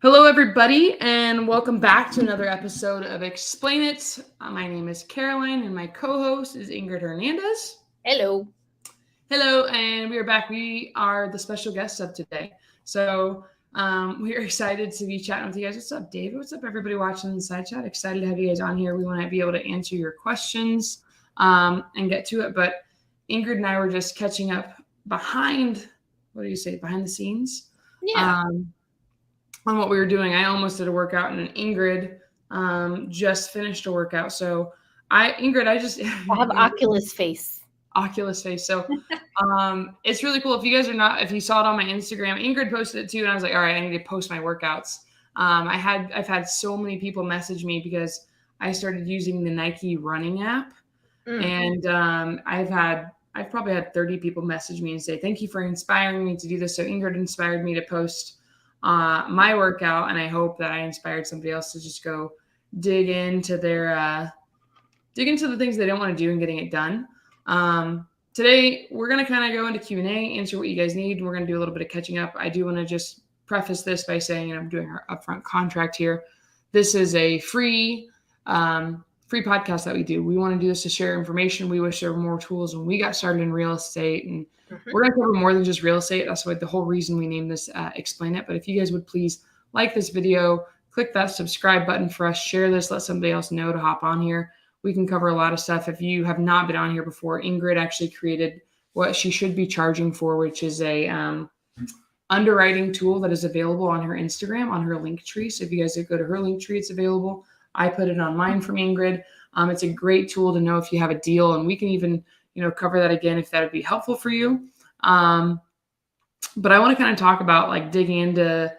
Hello, everybody, and welcome back to another episode of Explain It. My name is Caroline, and my co-host is Ingryd Hernandez. Hello. Hello, and we are back. We are the special guests of today. So we are excited to be chatting with you guys. What's up, David? What's up, everybody watching the side chat? Excited to have you guys on here. We want to be able to answer your questions and get to it. But Ingryd and I were just catching up behind the scenes? Yeah. On what we were doing. I almost did a workout, and Ingryd just finished a workout. So Ingryd, I have Oculus face. Oculus face. So it's really cool. If you guys are not, if you saw it on my Instagram, Ingryd posted it too, and I was like, all right, I need to post my workouts. I've had so many people message me because I started using the Nike running app, and I've probably had 30 people message me and say, thank you for inspiring me to do this. So Ingryd inspired me to post my workout, and I hope that I inspired somebody else to just go dig into the things they don't want to do and getting it done. Today we're going to kind of go into Q&A, answer what you guys need. We're going to do a little bit of catching up. I do want to just preface this by saying, I'm doing our upfront contract here. This is a free podcast that we do. We want to do this to share information. We wish there were more tools when we got started in real estate, and we're going to cover more than just real estate. That's the whole reason we named this Explain It. But if you guys would please like this video, click that subscribe button for us, share this, let somebody else know to hop on here. We can cover a lot of stuff. If you have not been on here before, Ingryd actually created what she should be charging for, which is a underwriting tool that is available on her Instagram, on her link tree. So if you guys go to her link tree, it's available. I put it on mine from Ingryd. It's a great tool to know if you have a deal, and we can even cover that again if that would be helpful for you. But I want to kind of talk about like digging into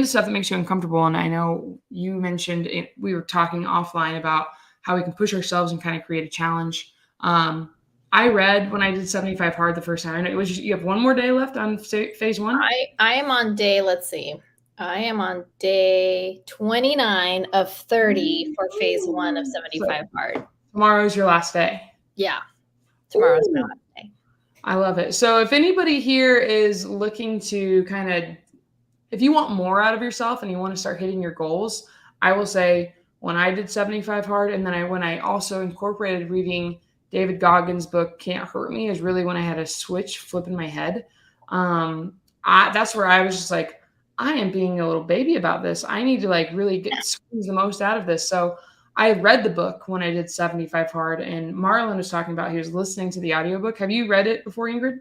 stuff that makes you uncomfortable. And I know you mentioned we were talking offline about how we can push ourselves and kind of create a challenge. I read when I did 75 hard the first time. I know it was just, you have one more day left on phase one. I am on day, let's see. I am on day 29 of 30 for phase one of 75 hard. Tomorrow's your last day. Yeah. Tomorrow's my last day. I love it. So if anybody here is looking to if you want more out of yourself and you want to start hitting your goals, I will say when I did 75 hard, and then when I also incorporated reading David Goggins' book, Can't Hurt Me, is really when I had a switch flip in my head. That's where I was just like, I am being a little baby about this. I need to really squeeze the most out of this. So I read the book when I did 75 hard, and Marlin was talking about, he was listening to the audiobook. Have you read it before, Ingryd?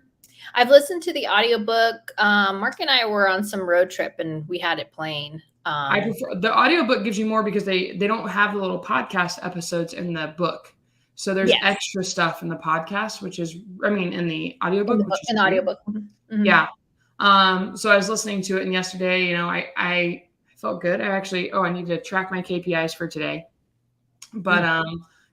I've listened to the audiobook. Mark and I were on some road trip and we had it playing. I prefer the audiobook gives you more because they don't have the little podcast episodes in the book. So there's extra stuff in the podcast, which is, in the audiobook. In the audiobook. Mm-hmm. Yeah. So I was listening to it, and yesterday, I felt good. I need to track my KPIs for today. But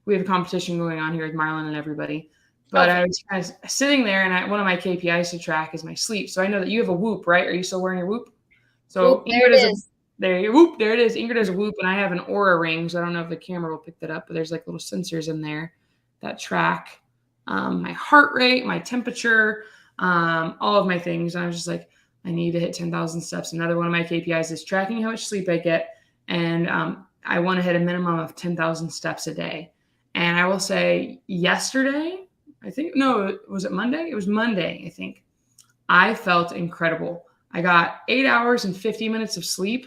we have a competition going on here with Marlin and everybody. But I was kind of sitting there, and one of my KPIs to track is my sleep. So I know that you have a Whoop, right? Are you still wearing your Whoop? So there it is. There it is. Ingryd has a Whoop, and I have an Aura ring. So I don't know if the camera will pick that up, but there's little sensors in there that track my heart rate, my temperature, all of my things. And I was just like, I need to hit 10,000 steps. Another one of my KPIs is tracking how much sleep I get. And I want to hit a minimum of 10,000 steps a day. And I will say yesterday, was it Monday? It was Monday, I think. I felt incredible. I got 8 hours and 50 minutes of sleep,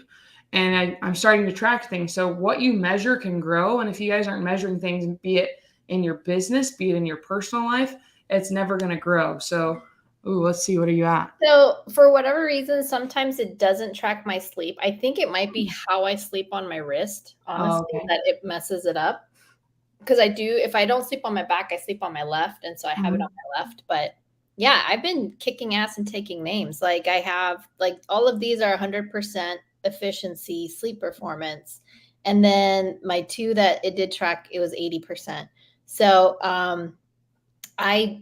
and I'm starting to track things. So what you measure can grow. And if you guys aren't measuring things, be it in your business, be it in your personal life, it's never going to grow. So let's see. What are you at? So for whatever reason, sometimes it doesn't track my sleep. I think it might be how I sleep on my wrist, honestly, that it messes it up. Because if I don't sleep on my back, I sleep on my left. And so I have it on my left. But yeah, I've been kicking ass and taking names. I have, all of these are 100% efficiency, sleep performance. And then my two that it did track, it was 80%. So I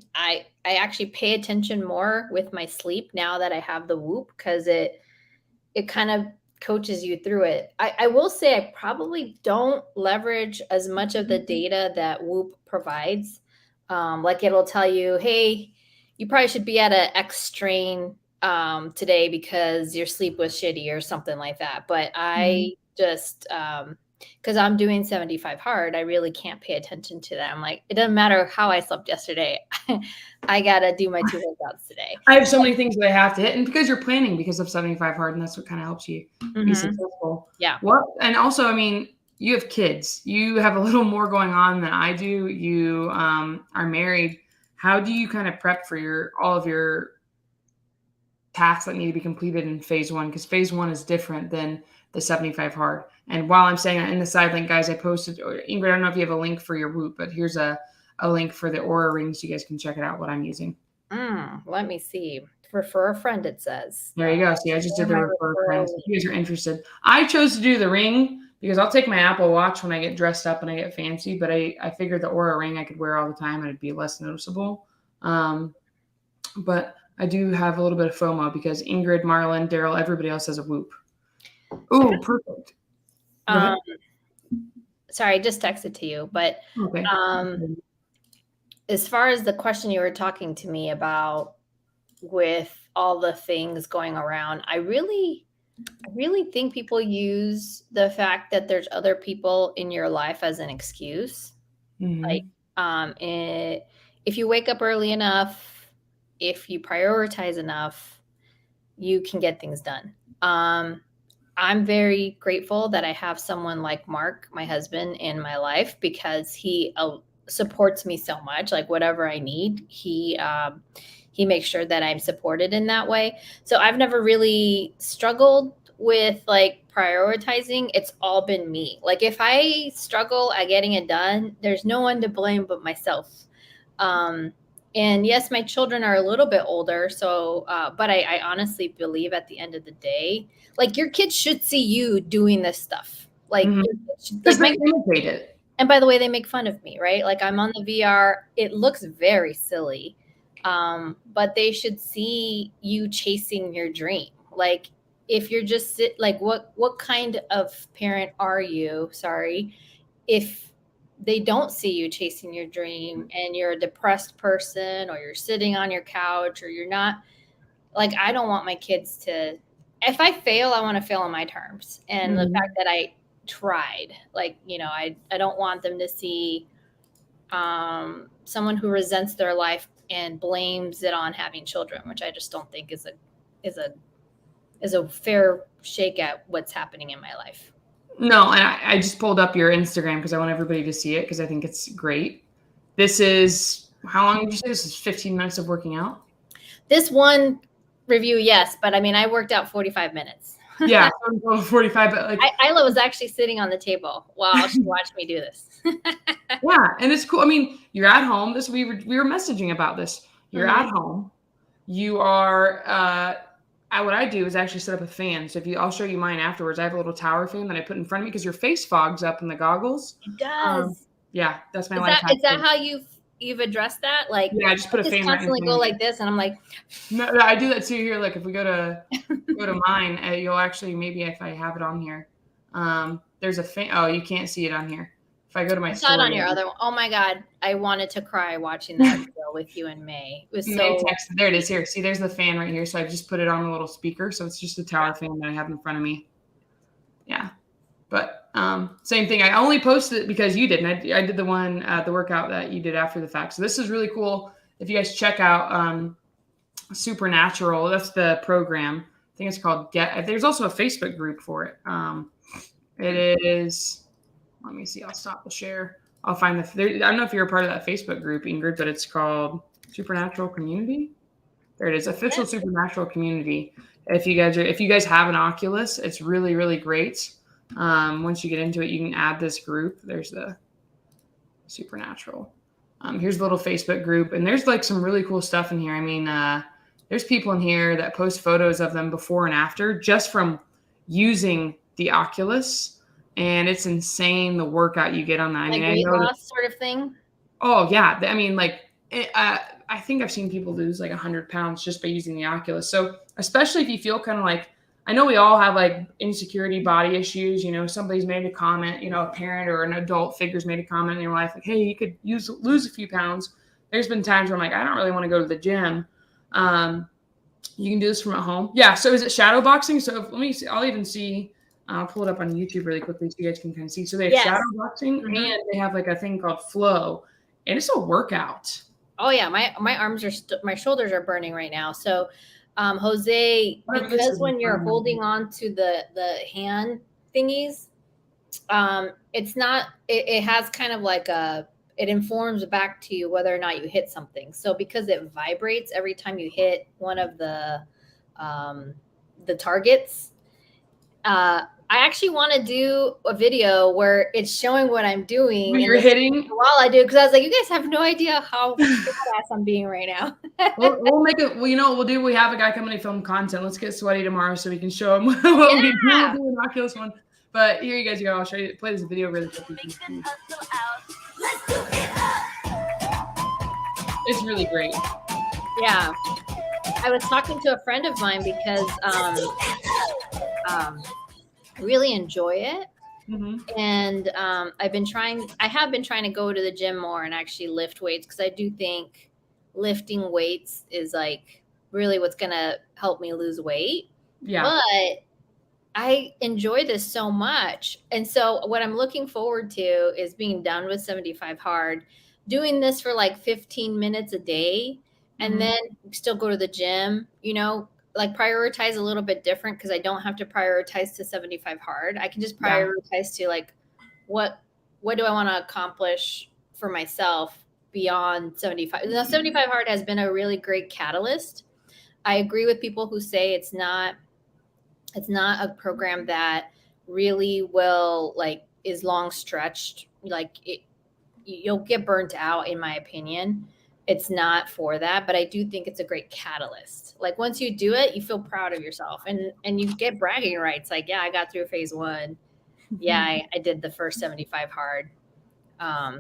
actually pay attention more with my sleep now that I have the Whoop, because it kind of coaches you through it. I will say I probably don't leverage as much of the data that Whoop provides. It'll tell you, hey, you probably should be at an X strain today because your sleep was shitty or something like that. But I just, because I'm doing 75 hard, I really can't pay attention to that. I'm like, it doesn't matter how I slept yesterday. I got to do my 2 workouts today. I have so many things that I have to hit. And because you're planning because of 75 hard, and that's what kind of helps you be successful. Yeah. Well, and also, I mean, you have kids. You have a little more going on than I do. You are married. How do you kind of prep for all of your tasks that need to be completed in phase 1? Because phase 1 is different than the 75 hard. And while I'm saying that, in the side link, guys, I posted, Ingrid, I don't know if you have a link for your Whoop, but here's a link for the Aura rings. You guys can check it out, what I'm using. Let me see. Refer a friend, it says. There you go. See, I just did the refer a friend. If you guys are interested. I chose to do the ring because I'll take my Apple Watch when I get dressed up and I get fancy, but I figured the Aura ring I could wear all the time and it'd be less noticeable. But I do have a little bit of FOMO because Ingrid, Marlin, Daryl, everybody else has a Whoop. Ooh, perfect. Sorry, I just texted to you, but okay. As far as the question you were talking to me about with all the things going around, I really think people use the fact that there's other people in your life as an excuse. Like, if you wake up early enough, if you prioritize enough, you can get things done. I'm very grateful that I have someone like Mark, my husband, in my life because he supports me so much. Like whatever I need, he makes sure that I'm supported in that way. So I've never really struggled with like prioritizing. It's all been me. Like if I struggle at getting it done, there's no one to blame but myself. And yes, my children are a little bit older. So, but I honestly believe at the end of the day, like your kids should see you doing this stuff. Like, because they imitate it. And by the way, they make fun of me, right? Like I'm on the VR. It looks very silly. But they should see you chasing your dream. Like if you're just like, what kind of parent are you? Sorry. If they don't see you chasing your dream and you're a depressed person or you're sitting on your couch or you're not, like, I don't want my kids to, if I fail, I want to fail on my terms. And the fact that I tried, like, you know, I don't want them to see someone who resents their life and blames it on having children, which I just don't think is a fair shake at what's happening in my life. No, and I just pulled up your Instagram because I want everybody to see it because I think it's great. This is, how long did you say? This is 15 minutes of working out? This one review, yes. But I mean, I worked out 45 minutes. Yeah, 45. But like, Isla was actually sitting on the table while she watched me do this. Yeah, and it's cool. I mean, you're at home. We were messaging about this. You're at home. You are what I do is actually set up a fan. So I'll show you mine afterwards. I have a little tower fan that I put in front of me because your face fogs up in the goggles. It does. Yeah, that's my life. Is that how you've addressed that? Like, yeah, I just put a fan. Constantly go like this, and I'm like, no, I do that too here. Like if we go to mine, you'll actually, maybe if I have it on here, there's a fan. Oh, you can't see it on here. If I go to my story, on your other one. Oh my God, I wanted to cry watching that video with you in May. It was so. There it is. Here, see, there's the fan right here. So I just put it on a little speaker. So it's just a tower fan that I have in front of me. Yeah, but same thing. I only posted it because you didn't. I did the one the workout that you did after the fact. So this is really cool. If you guys check out Supernatural, that's the program. I think it's called Get. There's also a Facebook group for it. It is. Let me see. I'll stop the share. I'll find I don't know if you're a part of that Facebook group, Ingrid, but it's called Supernatural Community. There it is. Official Supernatural Community. If you guys have an Oculus, it's really, really great. Once you get into it, you can add this group. There's the Supernatural. Here's the little Facebook group, and there's like some really cool stuff in here. I mean, there's people in here that post photos of them before and after just from using the Oculus. And it's insane the workout you get on that. Like weight loss sort of thing? Oh, yeah. I mean, like, I think I've seen people lose like 100 pounds just by using the Oculus. So especially if you feel kind of like, I know we all have like insecurity body issues. You know, somebody's made a comment, you know, a parent or an adult figure's made a comment in your life like, hey, you could lose a few pounds. There's been times where I'm like, I don't really want to go to the gym. You can do this from at home. Yeah. So is it shadow boxing? So let me see. I'll even see. I'll pull it up on YouTube really quickly so you guys can kind of see. So they have shadow boxing and they have like a thing called flow, and it's a workout. Oh yeah, my arms are my shoulders are burning right now. So, Jose, because when you're holding on to the hand thingies, it's not. It has kind of like it informs back to you whether or not you hit something. So because it vibrates every time you hit one of the targets, I actually want to do a video where it's showing what I'm doing. When you're hitting while I do, because I was like, you guys have no idea how badass I'm being right now. we'll make it. Well, you know what we'll do? We have a guy coming to film content. Let's get sweaty tomorrow so we can show him what we do. We'll do an Oculus one. But here you guys go. I'll show you. Play this video really quickly. It's really great. Yeah. I was talking to a friend of mine because I really enjoy it. Mm-hmm. And I have been trying to go to the gym more and actually lift weights, because I do think lifting weights is like really what's going to help me lose weight. Yeah. But I enjoy this so much. And so what I'm looking forward to is being done with 75 hard, doing this for like 15 minutes a day, and then still go to the gym, you know, like prioritize a little bit different, because I don't have to prioritize to 75 hard. I can just prioritize to like, what do I want to accomplish for myself beyond 75? Now, 75 hard has been a really great catalyst. I agree with people who say it's not a program that really will like is long stretched. Like you'll get burnt out, in my opinion. It's not for that, but I do think it's a great catalyst. Like once you do it, you feel proud of yourself and you get bragging rights. Like, yeah, I got through phase 1. Yeah, I did the first 75 hard.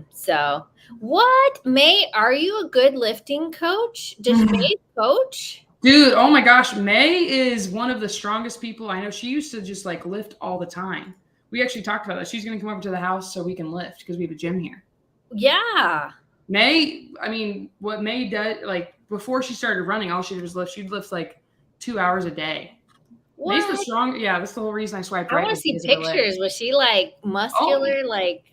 So what, May, are you a good lifting coach? Does May coach? Dude, oh my gosh. May is one of the strongest people I know. She used to just like lift all the time. We actually talked about that. She's going to come over to the house so we can lift because we have a gym here. Yeah. May, I mean, what May does, like before she started running, all she did was lift. She'd lift like 2 hours a day. What? May's the strong. Yeah, that's the whole reason I swiped right. I want to see pictures. Was she like muscular? Oh. Like,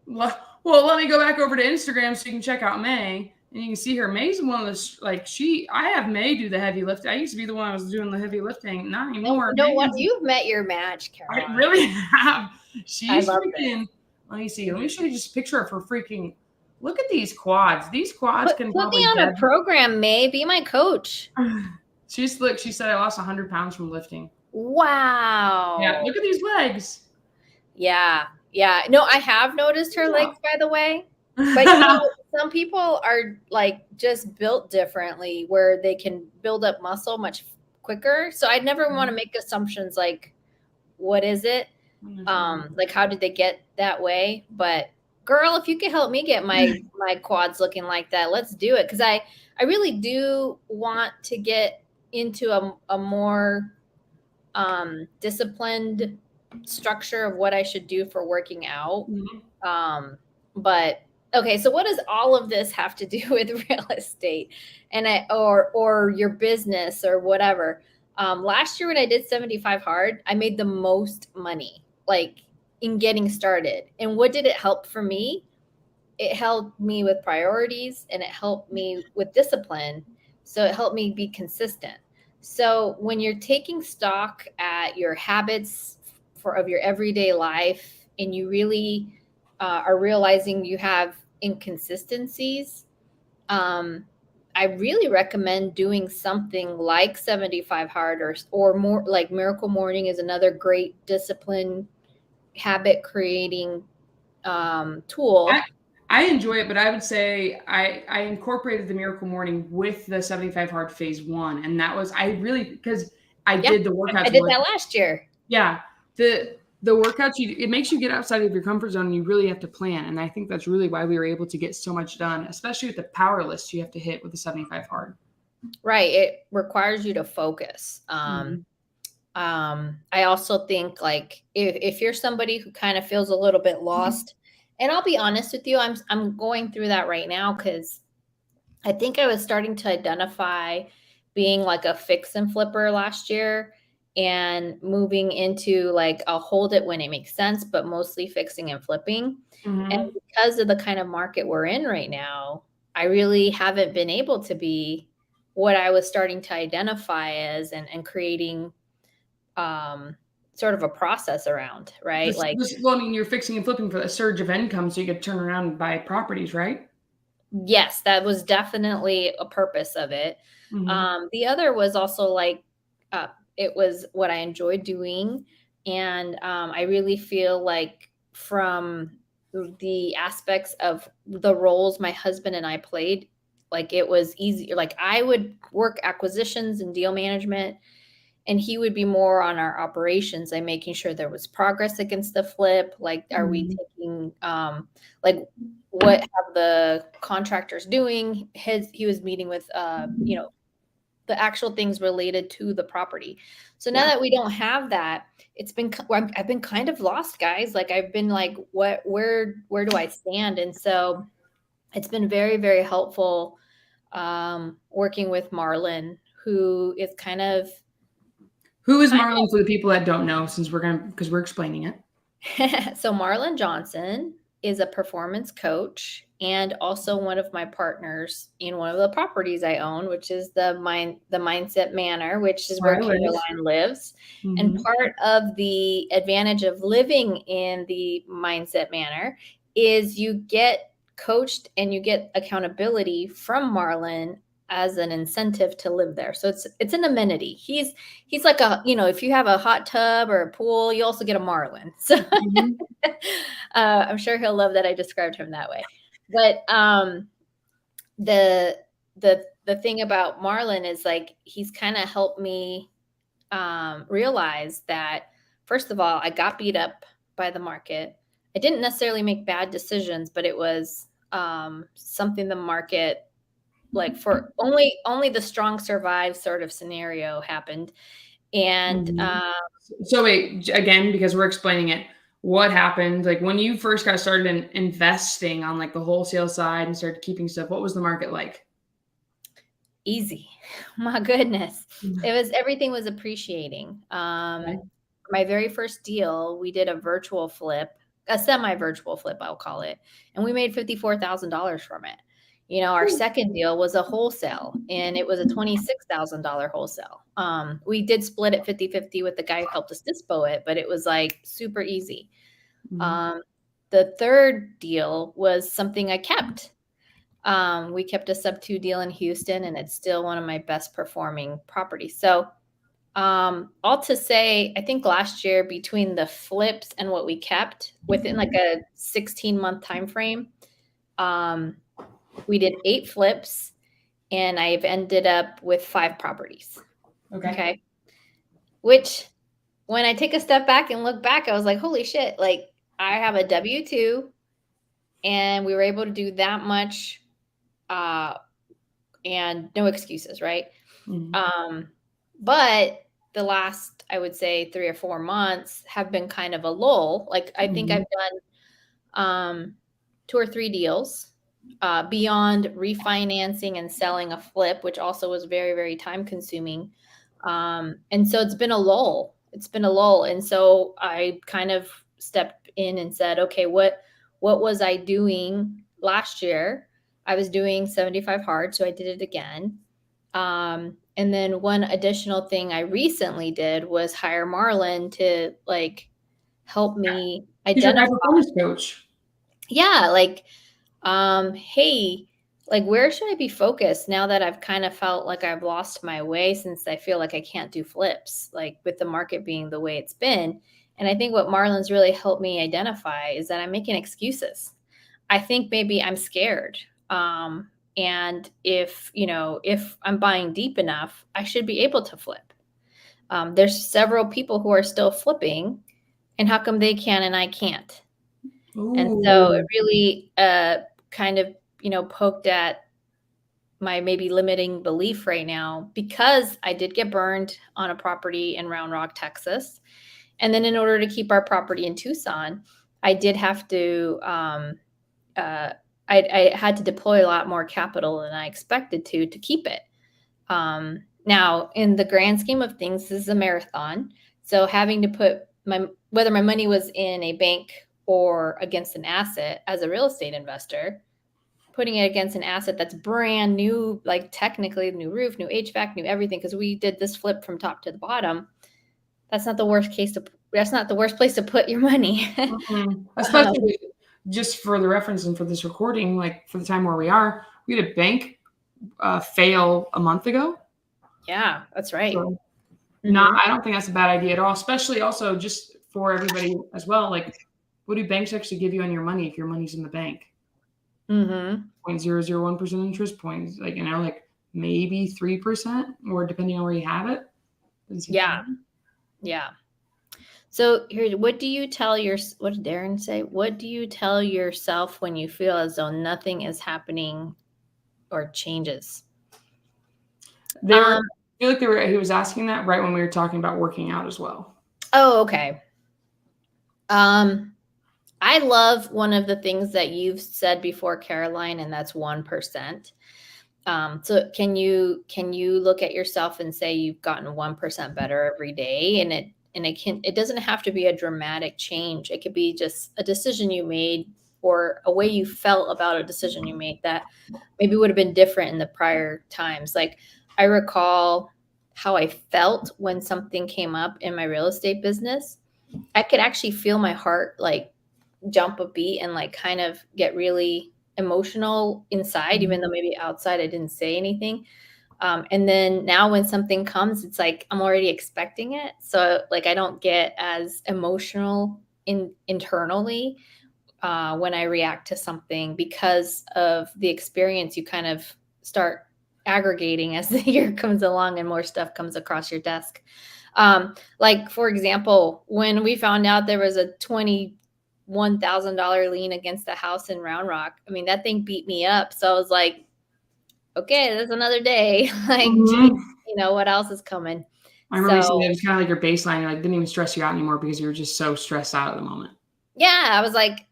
well, let me go back over to Instagram so you can check out May. And you can see her. May's one of the, like, I have May do the heavy lifting. I used to be the one that was doing the heavy lifting. Not anymore. No, what? You've met your match, Caroline. I really have. She's freaking, let me see. Let me show you just a picture of her freaking, look at these quads. These quads can put me on a program, May. Be my coach. She said I lost 100 pounds from lifting. Wow. Yeah, look at these legs. Yeah. No, I have noticed her legs, by the way. But you know, some people are like just built differently where they can build up muscle much quicker. So I'd never want to make assumptions like, what is it? Like, how did they get that way? But girl, if you could help me get my quads looking like that, let's do it. Because I really do want to get into a more disciplined structure of what I should do for working out. But okay, so what does all of this have to do with real estate or your business or whatever? Last year when I did 75 hard, I made the most money, like in getting started. And what did it help for me? It helped me with priorities and it helped me with discipline. So it helped me be consistent. So when you're taking stock at your habits of your everyday life and you really are realizing you have inconsistencies, I really recommend doing something like 75 hard or more. Like Miracle Morning is another great discipline habit creating tool. I enjoy it, but I would say I incorporated the Miracle Morning with the 75 hard phase 1. And that was, because I did the workouts. I did that last year. Yeah. The workouts, it makes you get outside of your comfort zone and you really have to plan. And I think that's really why we were able to get so much done, especially with the power list you have to hit with the 75 hard. Right. It requires you to focus. I also think like if you're somebody who kind of feels a little bit lost, and I'll be honest with you, I'm going through that right now because I think I was starting to identify being like a fix and flipper last year and moving into like a hold it when it makes sense, but mostly fixing and flipping. And because of the kind of market we're in right now, I really haven't been able to be what I was starting to identify as and creating sort of a process around, right? Well, I mean, you're fixing and flipping for a surge of income so you could turn around and buy properties, right? Yes, that was definitely a purpose of it. The other was also like, it was what I enjoyed doing. And I really feel like from the aspects of the roles my husband and I played, like it was easy. Like I would work acquisitions and deal management, and he would be more on our operations, like making sure there was progress against the flip. Like, are we taking, like, what have the contractors doing? He was meeting with, the actual things related to the property. So now that we don't have that, I've been kind of lost, guys. Like I've been like, where do I stand? And so it's been very, very helpful, working with Marlin, who is kind of, Who is Marlin for the people that don't know, because we're explaining it? So Marlin Johnson is a performance coach and also one of my partners in one of the properties I own, which is the Mindset Manor, which is where Caroline lives. And part of the advantage of living in the Mindset Manor is you get coached and you get accountability from Marlin as an incentive to live there. So it's an amenity. He's like if you have a hot tub or a pool, you also get a Marlin. So I'm sure he'll love that I described him that way. But the thing about Marlin is like he's kind of helped me realize that, first of all, I got beat up by the market. I didn't necessarily make bad decisions, but it was something the market, like for only the strong survive sort of scenario happened. And so wait, again, because we're explaining it, what happened? Like when you first got started in investing on like the wholesale side and started keeping stuff, what was the market like? Easy. My goodness. Everything was appreciating. My very first deal, we did a virtual flip, a semi-virtual flip, I'll call it. And we made $54,000 from it. Our second deal was a wholesale, and it was a $26,000 wholesale. We did split it 50-50 with the guy who helped us dispo it, but it was like super easy. The third deal was something I kept. We kept a SubTo deal in Houston, and it's still one of my best performing properties. So all to say, I think last year between the flips and what we kept within like a 16-month time frame, we did 8 flips, and I've ended up with 5 properties. Okay. Which, when I take a step back and look back, I was like, holy shit, like I have a W-2 and we were able to do that much, and no excuses, right? But the last, I would say 3 or 4 months have been kind of a lull. Like I think I've done 2 or 3 deals, beyond refinancing and selling a flip, which also was very, very time consuming. And so it's been a lull. And so I kind of stepped in and said, okay, what was I doing last year? I was doing 75 hard, so I did it again. And then one additional thing I recently did was hire Marlin to like help me identify. He's your high performance coach. Yeah, like, hey, like where should I be focused now that I've kind of felt like I've lost my way, since I feel like I can't do flips, like with the market being the way it's been. And I think what Marlin's really helped me identify is that I'm making excuses. I think maybe I'm scared. And if I'm buying deep enough, I should be able to flip. There's several people who are still flipping, and how come they can and I can't? And so it really kind of, poked at my maybe limiting belief right now, because I did get burned on a property in Round Rock, Texas. And then in order to keep our property in Tucson, I did have to, I had to deploy a lot more capital than I expected to keep it. Now, in the grand scheme of things, this is a marathon. So having to put whether my money was in a bank or against an asset as a real estate investor, putting it against an asset that's brand new, like technically new roof, new HVAC, new everything, because we did this flip from top to the bottom. That's not the worst place to put your money. Mm-hmm. Especially just for the reference and for this recording, like for the time where we are, we had a bank fail a month ago. Yeah, that's right. So, I don't think that's a bad idea at all, especially also just for everybody as well. Like, what do banks actually give you on your money if your money's in the bank? 0.001% interest points, like, like maybe 3%, or depending on where you have it. Yeah. Yeah. So here, what did Darren say? What do you tell yourself when you feel as though nothing is happening or changes? I feel like he was asking that right when we were talking about working out as well. Oh, okay. I love one of the things that you've said before, Caroline, and that's 1%. So can you look at yourself and say you've gotten 1% better every day? And it doesn't have to be a dramatic change. It could be just a decision you made or a way you felt about a decision you made that maybe would have been different in the prior times. Like I recall how I felt when something came up in my real estate business. I could actually feel my heart like jump a beat and like kind of get really emotional inside, even though maybe outside I didn't say anything. And then now when something comes, it's like I'm already expecting it. So like I don't get as emotional internally when I react to something because of the experience. You kind of start aggregating as the year comes along and more stuff comes across your desk. Like for example, when we found out there was a $21,000 lien against the house in Round Rock, I mean, that thing beat me up. So I was like, okay, there's another day. Like, geez, what else is coming? I remember you saying it was kind of like your baseline. You didn't even stress you out anymore because you were just so stressed out at the moment. Yeah, I was like,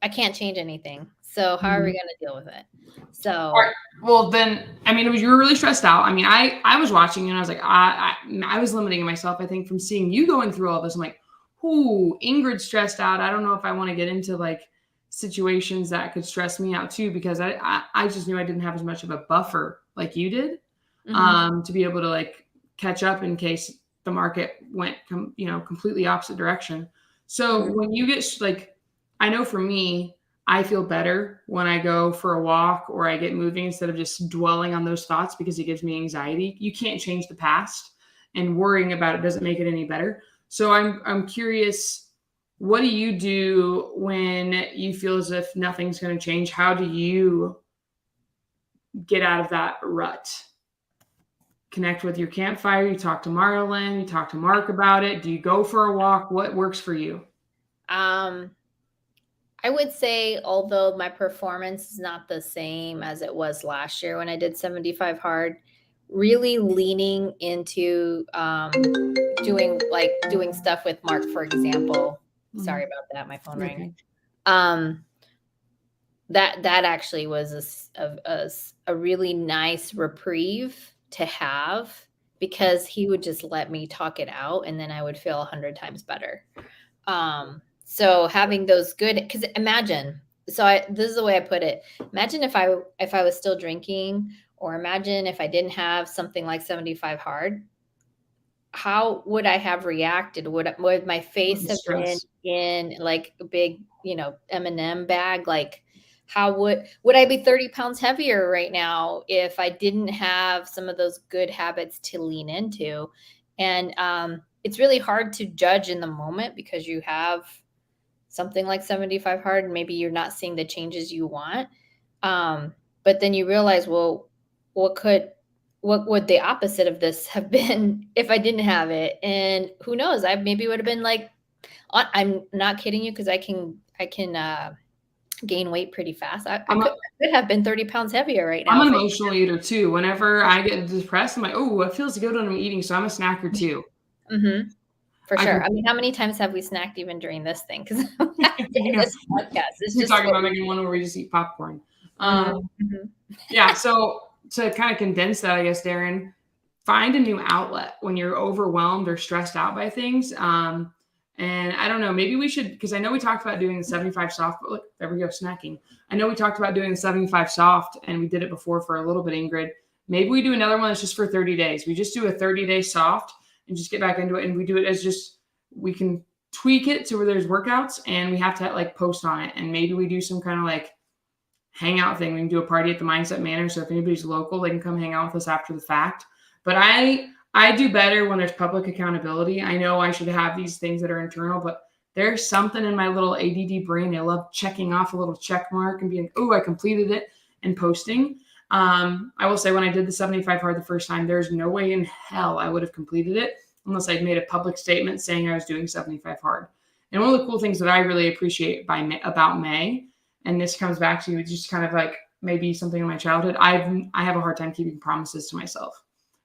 I can't change anything. So how are we going to deal with it? So, all right. Well, then, I mean, you were really stressed out. I mean, I was watching you and I was like, I was limiting myself, I think, from seeing you going through all this. I'm like, ooh, Ingrid's stressed out. I don't know if I want to get into like situations that could stress me out too, because I just knew I didn't have as much of a buffer like you did to be able to like catch up in case the market went, completely opposite direction. So when you get like, I know for me, I feel better when I go for a walk or I get moving instead of just dwelling on those thoughts because it gives me anxiety. You can't change the past, and worrying about it doesn't make it any better. So I'm curious, what do you do when you feel as if nothing's going to change? How do you get out of that rut? Connect with your campfire? You talk to Marlin? You talk to Mark about it? Do you go for a walk? What works for you? I would say, although my performance is not the same as it was last year when I did 75 hard, really leaning into doing stuff with Mark, for example. Sorry about that. My phone rang. That actually was a really nice reprieve to have, because he would just let me talk it out and then I would feel 100 times better. So having those good, because imagine, this is the way I put it. Imagine if I was still drinking, or imagine if I didn't have something like 75 hard, how would I have reacted? Would my face have been in like a big, M&M bag? Like how would I be 30 pounds heavier right now if I didn't have some of those good habits to lean into? And it's really hard to judge in the moment because you have something like 75 hard and maybe you're not seeing the changes you want. But then you realize, well, what would the opposite of this have been if I didn't have it? And who knows, I maybe would have been like, I'm not kidding you, because I can gain weight pretty fast. I could have been 30 pounds heavier right now. I'm an emotional eater too. Whenever I get depressed, I'm like, oh, it feels good when I'm eating. So I'm a snacker too. For sure. I mean, how many times have we snacked even during this thing? Because this podcast is just talking about making one where we just eat popcorn. Yeah. So to kind of condense that, I guess, Darren, find a new outlet when you're overwhelmed or stressed out by things. And I don't know, maybe we should, because I know we talked about doing the 75 soft, but look, there we go, snacking. I know we talked about doing the 75 soft, and we did it before for a little bit, Ingrid. Maybe we do another one that's just for 30 days. We just do a 30-day soft and just get back into it. And we do it as just, we can tweak it to where there's workouts and we have to like post on it. And maybe we do some kind of like hangout thing. We can do a party at the Mindset Manor. So if anybody's local, they can come hang out with us after the fact. But I do better when there's public accountability. I know I should have these things that are internal, but there's something in my little ADD brain. I love checking off a little check mark and being, oh, I completed it, and posting. I will say when I did the 75 hard the first time, there's no way in hell I would have completed it unless I'd made a public statement saying I was doing 75 hard. And one of the cool things that I really appreciate about May, and this comes back to just kind of like maybe something in my childhood, I have a hard time keeping promises to myself.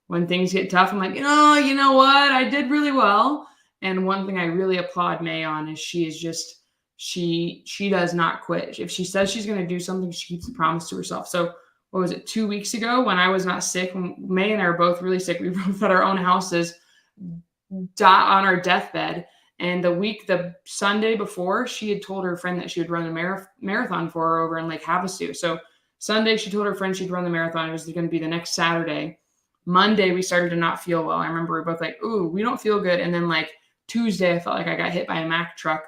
When things get tough, I'm like, oh, you know what? I did really well. And one thing I really applaud May on is she does not quit. If she says she's going to do something, she keeps the promise to herself. So what was it, 2 weeks ago when I was not sick, when May and I were both really sick, we both had our own houses on our deathbed. And the Sunday before, she had told her friend that she would run a marathon for her over in Lake Havasu. So Sunday, she told her friend she'd run the marathon. It was going to be the next Saturday. Monday, we started to not feel well. I remember we were both like, ooh, we don't feel good. And then like Tuesday, I felt like I got hit by a Mack truck.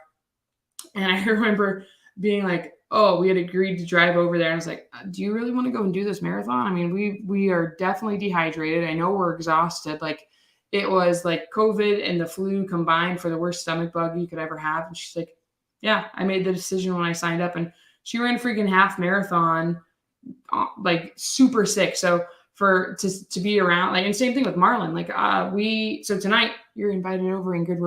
And I remember being like, oh, we had agreed to drive over there. And I was like, do you really want to go and do this marathon? I mean, we are definitely dehydrated. I know we're exhausted. Like it was like COVID and the flu combined for the worst stomach bug you could ever have. And she's like, yeah, I made the decision when I signed up. And she ran freaking half marathon, like super sick. So to be around, like, and same thing with Marlin. Like so tonight you're invited over, Ingrid.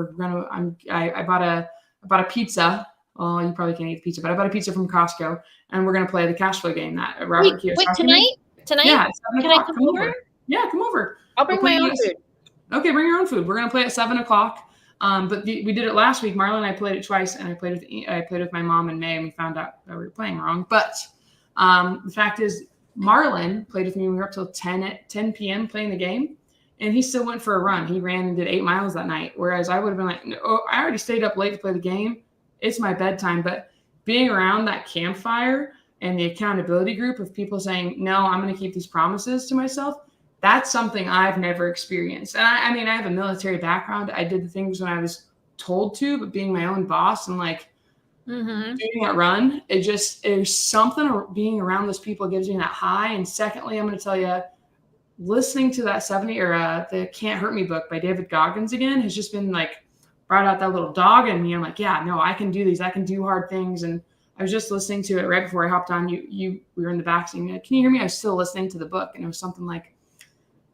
I bought a pizza. Oh, you probably can't eat the pizza, but I bought a pizza from Costco, and we're gonna play the cash flow game that Robert Kiyosaki. Wait, tonight? Yeah, can I come over? Yeah, come over. I'll bring my own food. Okay, bring your own food. We're gonna play at 7:00. But we did it last week. Marlon and I played it twice, and I played with my mom in May, and we found out that we were playing wrong. But the fact is, Marlin played with me when we were up till 10 p.m. playing the game, and he still went for a run. He ran and did 8 miles that night, whereas I would have been like, no, I already stayed up late to play the game. It's my bedtime. But being around that campfire and the accountability group of people saying, no, I'm going to keep these promises to myself, that's something I've never experienced. And I mean, I have a military background. I did the things when I was told to, but being my own boss and like doing that run, there's something being around those people gives you that high. And secondly, I'm going to tell you, listening to that the Can't Hurt Me book by David Goggins again has just been like brought out that little dog in me. I'm like, yeah, no, I can do these. I can do hard things. And I was just listening to it right before I hopped on. We were in the back saying, can you hear me? I was still listening to the book. And it was something like,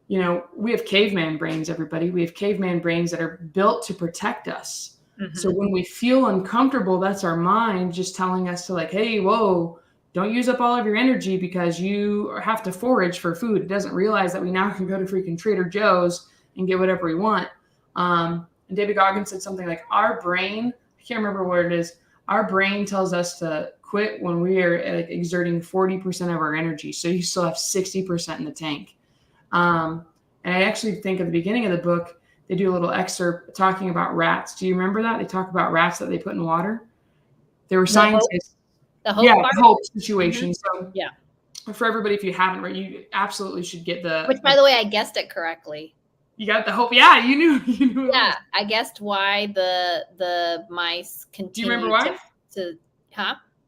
we have caveman brains, everybody. We have caveman brains that are built to protect us. So when we feel uncomfortable, that's our mind just telling us to like, hey, whoa, don't use up all of your energy because you have to forage for food. It doesn't realize that we now can go to freaking Trader Joe's and get whatever we want. And David Goggins said something like our brain, I can't remember what it is. Our brain tells us to quit when we are like exerting 40% of our energy. So you still have 60% in the tank. And I actually think at the beginning of the book, they do a little excerpt talking about rats. Do you remember that? They talk about rats that they put in water. There were scientists. The hope situation. So yeah, for everybody, if you haven't read, you absolutely should get which by the way, I guessed it correctly. You got the hope. Yeah, you knew. Yeah, I guessed why the mice continue. Do you remember why? Do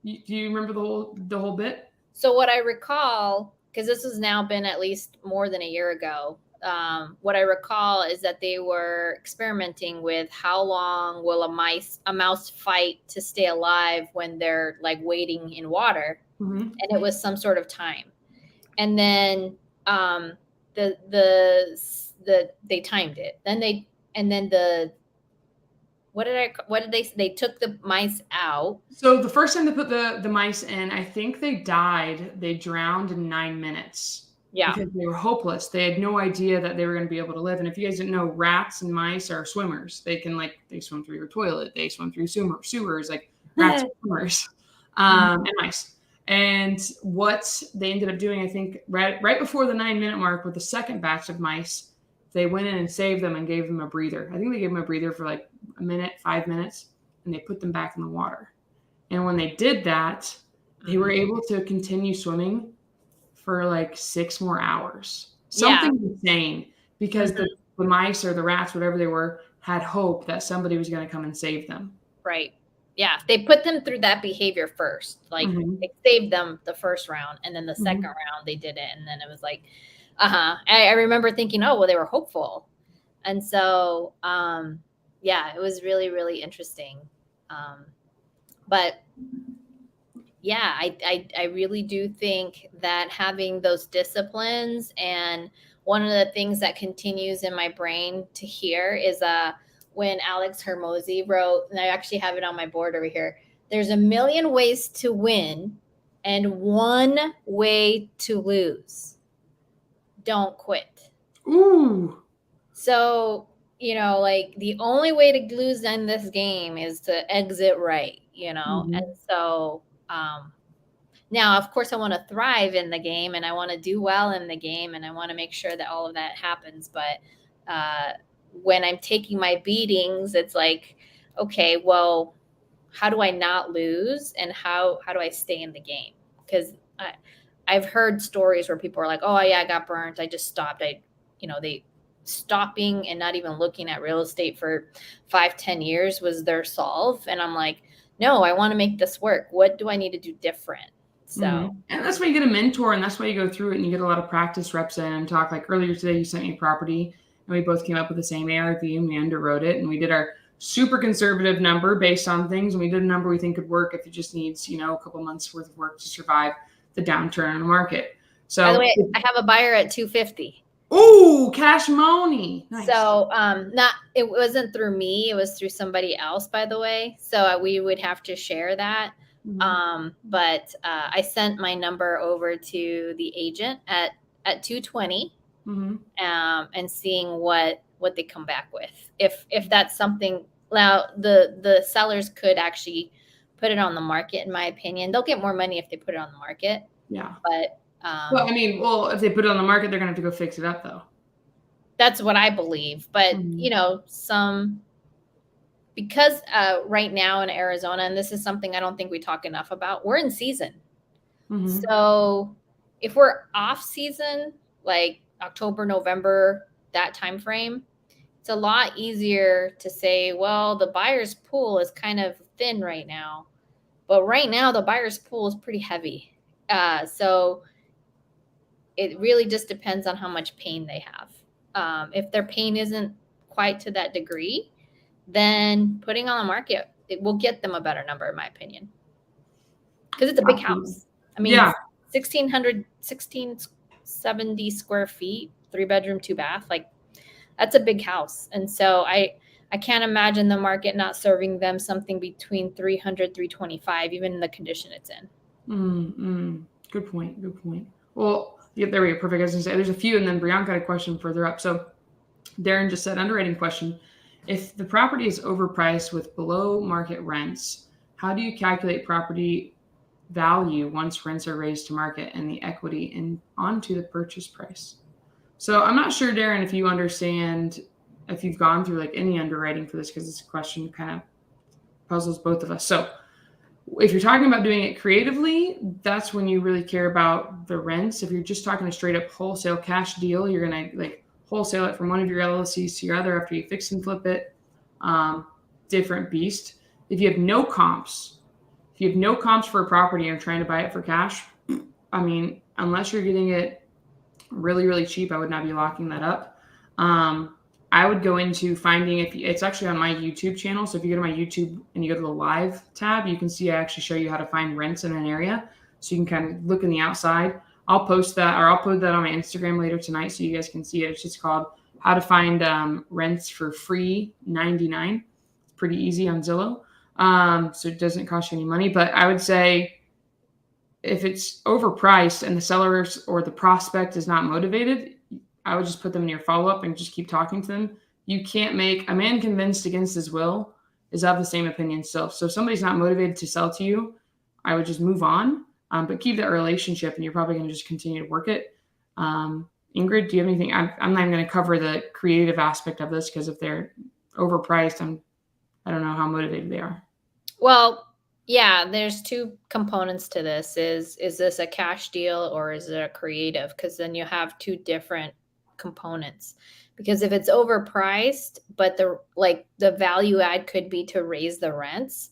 you remember the whole bit? So what I recall, because this has now been at least more than a year ago, what I recall is that they were experimenting with how long will a mouse fight to stay alive when they're like waiting in water, and it was some sort of time, and then they timed it. They took the mice out. So the first time they put the mice in, I think they died. They drowned in 9 minutes. Yeah. Because they were hopeless. They had no idea that they were going to be able to live. And if you guys didn't know, rats and mice are swimmers. They can they swim through your toilet. They swim through sewers, like rats are swimmers, and mice. And what they ended up doing, I think right before the 9 minute mark with the second batch of mice, they went in and saved them and gave them a breather. I think they gave them a breather for like a minute, 5 minutes, and they put them back in the water. And when they did that, they were able to continue swimming for like 6 more hours. Something insane, because the mice or the rats, whatever they were, had hope that somebody was going to come and save them. Right. Yeah. They put them through that behavior first. Like they saved them the first round, and then the second round they did it. And then it was like, I remember thinking, oh, well, they were hopeful. And so, yeah, it was really, really interesting. But yeah, I really do think that having those disciplines, and one of the things that continues in my brain to hear is when Alex Hermosi wrote, and I actually have it on my board over here, there's a million ways to win and one way to lose. Don't quit. Ooh. So, like the only way to lose in this game is to exit right, And so now, of course, I want to thrive in the game, and I want to do well in the game, and I want to make sure that all of that happens. But when I'm taking my beatings, it's like, okay, well, how do I not lose, and how do I stay in the game? Because I've heard stories where people are like, oh yeah, I got burnt. I just stopped. They stopping and not even looking at real estate for 5-10 years was their solve. And I'm like, no, I want to make this work. What do I need to do different? So, and that's why you get a mentor, and that's why you go through it and you get a lot of practice reps in and talk. Like earlier today, you sent me a property and we both came up with the same ARV and we underwrote it, and we did our super conservative number based on things. And we did a number we think could work if it just needs, a couple months worth of work to survive the downturn in the market. So, by the way, I have a buyer at 250. Ooh, cash money. Nice. So, it wasn't through me. It was through somebody else, by the way. So we would have to share that. But I sent my number over to the agent at 220, and seeing what they come back with. If that's something, now the sellers could actually put it on the market. In my opinion, they'll get more money if they put it on the market. Yeah. But if they put it on the market, they're gonna have to go fix it up, though. That's what I believe. But because right now in Arizona, and this is something I don't think we talk enough about, we're in season. So if we're off season, like October, November, that time frame, it's a lot easier to say, well, the buyer's pool is kind of thin right now. But right now, the buyer's pool is pretty heavy. So it really just depends on how much pain they have. If their pain isn't quite to that degree, then putting on the market, it will get them a better number, in my opinion. Because it's a big house. I mean, 1670 square feet, 3-bedroom, 2-bath. Like, that's a big house. And so I can't imagine the market not serving them something between 300, 325, even in the condition it's in. Good point. Well, there we go. Perfect. I was going to say, there's a few, and then Brianna got a question further up. So Darren just said, underwriting question. If the property is overpriced with below market rents, how do you calculate property value once rents are raised to market and the equity onto the purchase price? So I'm not sure, Darren, if you understand, if you've gone through like any underwriting for this, because this question kind of puzzles both of us. So if you're talking about doing it creatively, that's when you really care about the rents. If you're just talking a straight up wholesale cash deal, you're going to like wholesale it from one of your LLCs to your other after you fix and flip it. Different beast. If you have no comps for a property and trying to buy it for cash, I mean, unless you're getting it really, really cheap, I would not be locking that up. I would go into finding, it's actually on my YouTube channel. So if you go to my YouTube and you go to the live tab, you can see I actually show you how to find rents in an area. So you can kind of look in the outside. I'll post that, or I'll put that on my Instagram later tonight so you guys can see it. It's just called How to Find Rents for Free 99. It's pretty easy on Zillow. So it doesn't cost you any money. But I would say if it's overpriced and the sellers or the prospect is not motivated, I would just put them in your follow-up and just keep talking to them. You can't make a man convinced against his will is of the same opinion still. So if somebody's not motivated to sell to you, I would just move on. But keep that relationship, and you're probably going to just continue to work it. Ingryd, do you have anything? I'm not even going to cover the creative aspect of this because if they're overpriced, I don't know how motivated they are. Well, yeah, there's two components to this. Is this a cash deal or is it a creative? Because then you have two different components. Because if it's overpriced, but the value add could be to raise the rents.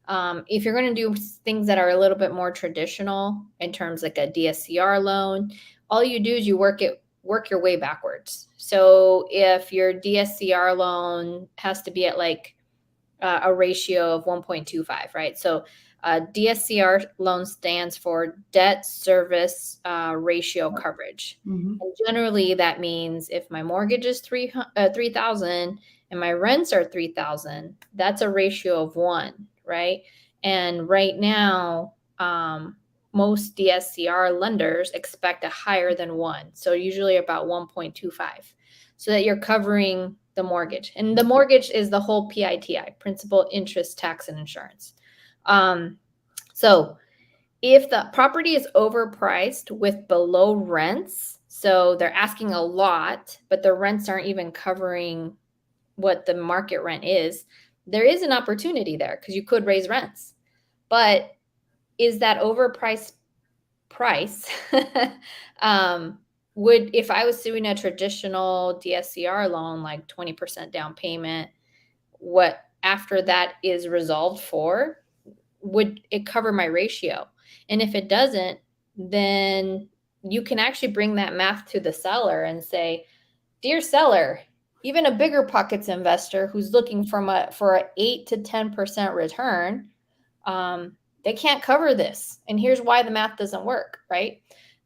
If you're going to do things that are a little bit more traditional in terms like a DSCR loan, all you do is you work your way backwards. So if your DSCR loan has to be at like a ratio of 1.25, right? So DSCR loan stands for debt service ratio coverage. Mm-hmm. And generally that means if my mortgage is 3,000 and my rents are 3,000, that's a ratio of 1, right? And right now, most DSCR lenders expect a higher than 1. So usually about 1.25, so that you're covering the mortgage. And the mortgage is the whole PITI, principal, interest, tax, and insurance. So if the property is overpriced with below rents, so they're asking a lot, but the rents aren't even covering what the market rent is, there is an opportunity there because you could raise rents. But is that overpriced price if I was doing a traditional DSCR loan, like 20% down payment, what after that is resolved for, would it cover my ratio? And if it doesn't, then you can actually bring that math to the seller and say, dear seller, even a bigger pockets investor who's looking for an 8 to 10% return, they can't cover this. And here's why the math doesn't work, right?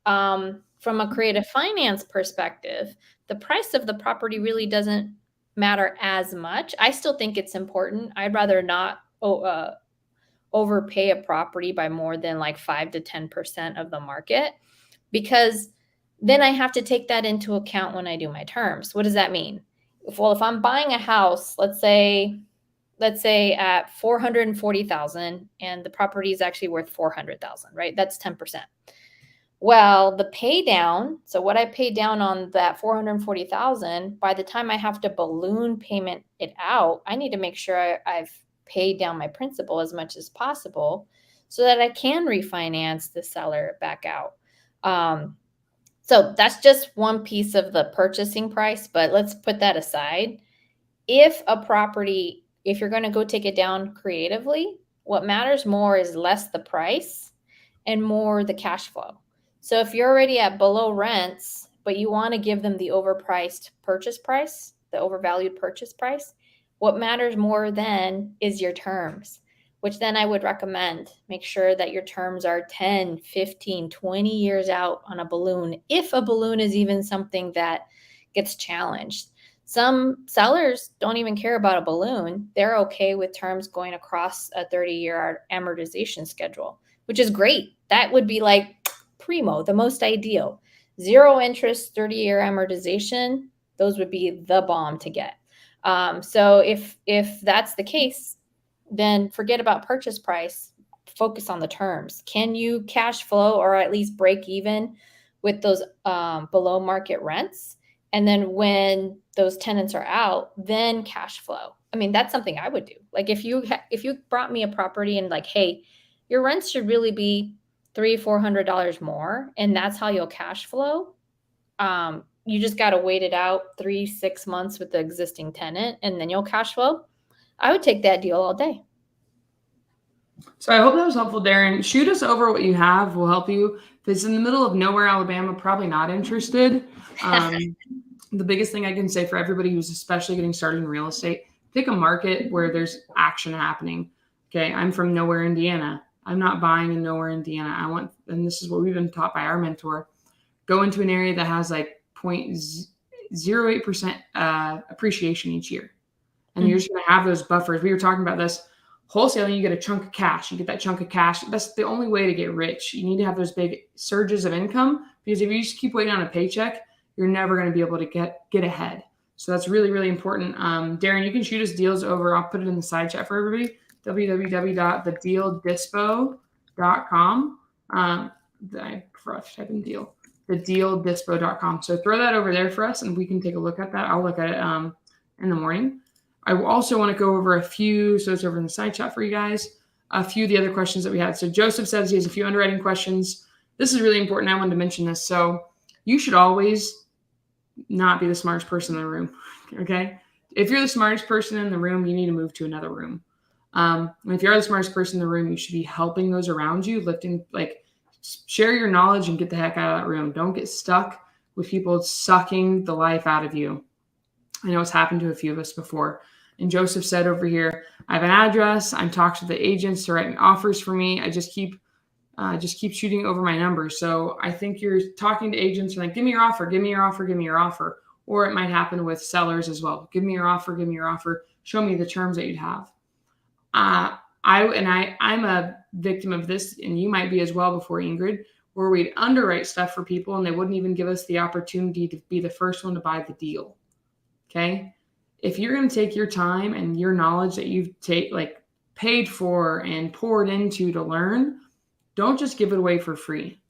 From a creative finance perspective, the price of the property really doesn't matter as much. I still think it's important. I'd rather not overpay a property by more than like 5 to 10% of the market, because then I have to take that into account when I do my terms. What does that mean? If I'm buying a house, let's say at 440,000 and the property is actually worth 400,000, right? That's 10%. Well, the pay down, so what I pay down on that 440,000, by the time I have to balloon payment it out, I need to make sure I've paid down my principal as much as possible so that I can refinance the seller back out. So that's just one piece of the purchasing price, but let's put that aside. If you're going to go take it down creatively, what matters more is less the price and more the cash flow. So if you're already at below rents, but you want to give them the overpriced purchase price, the overvalued purchase price, what matters more then is your terms, which then I would recommend make sure that your terms are 10, 15, 20 years out on a balloon, if a balloon is even something that gets challenged. Some sellers don't even care about a balloon. They're okay with terms going across a 30-year amortization schedule, which is great. That would be like primo, the most ideal. 0 interest, 30-year amortization, those would be the bomb to get. So if that's the case, then forget about purchase price, focus on the terms. Can you cash flow or at least break even with those below market rents? And then when those tenants are out, then cash flow. I mean, that's something I would do. Like if you brought me a property and like, hey, your rents should really be $300-$400 more, and that's how you'll cash flow. You just got to wait it out 3-6 months with the existing tenant, and then you'll cash flow. I would take that deal all day. So I hope that was helpful, Darren. Shoot us over what you have. We'll help you. If it's in the middle of nowhere, Alabama, probably not interested. The biggest thing I can say for everybody who's especially getting started in real estate, pick a market where there's action happening. Okay, I'm from Nowhere, Indiana. I'm not buying in Nowhere, Indiana. And this is what we've been taught by our mentor, go into an area that has like 0.08% appreciation each year. And you're just going to have those buffers. We were talking about this. Wholesaling, you get a chunk of cash. You get that chunk of cash. That's the only way to get rich. You need to have those big surges of income, because if you just keep waiting on a paycheck, you're never going to be able to get ahead. So that's really, really important. Darren, you can shoot us deals over. I'll put it in the side chat for everybody. www.thedealdispo.com. I forgot to type in deal. thedealdispo.com. So throw that over there for us and we can take a look at that. I'll look at it in the morning. I also want to go over a few, so it's over in the side chat for you guys, a few of the other questions that we had. So Joseph says he has a few underwriting questions. This is really important. I wanted to mention this. So you should always not be the smartest person in the room, okay? If you're the smartest person in the room, you need to move to another room. And if you're the smartest person in the room, you should be helping those around you, share your knowledge and get the heck out of that room. Don't get stuck with people sucking the life out of you. I know it's happened to a few of us before. And Joseph said over here, I have an address. I'm talking to the agents to write offers for me. I just keep shooting over my numbers. So I think you're talking to agents and like, give me your offer, give me your offer, give me your offer. Or it might happen with sellers as well. Give me your offer, give me your offer. Show me the terms that you'd have. I'm a victim of this, and you might be as well before, Ingryd, where we'd underwrite stuff for people and they wouldn't even give us the opportunity to be the first one to buy the deal. Okay. If you're going to take your time and your knowledge that you've paid for and poured into to learn, don't just give it away for free.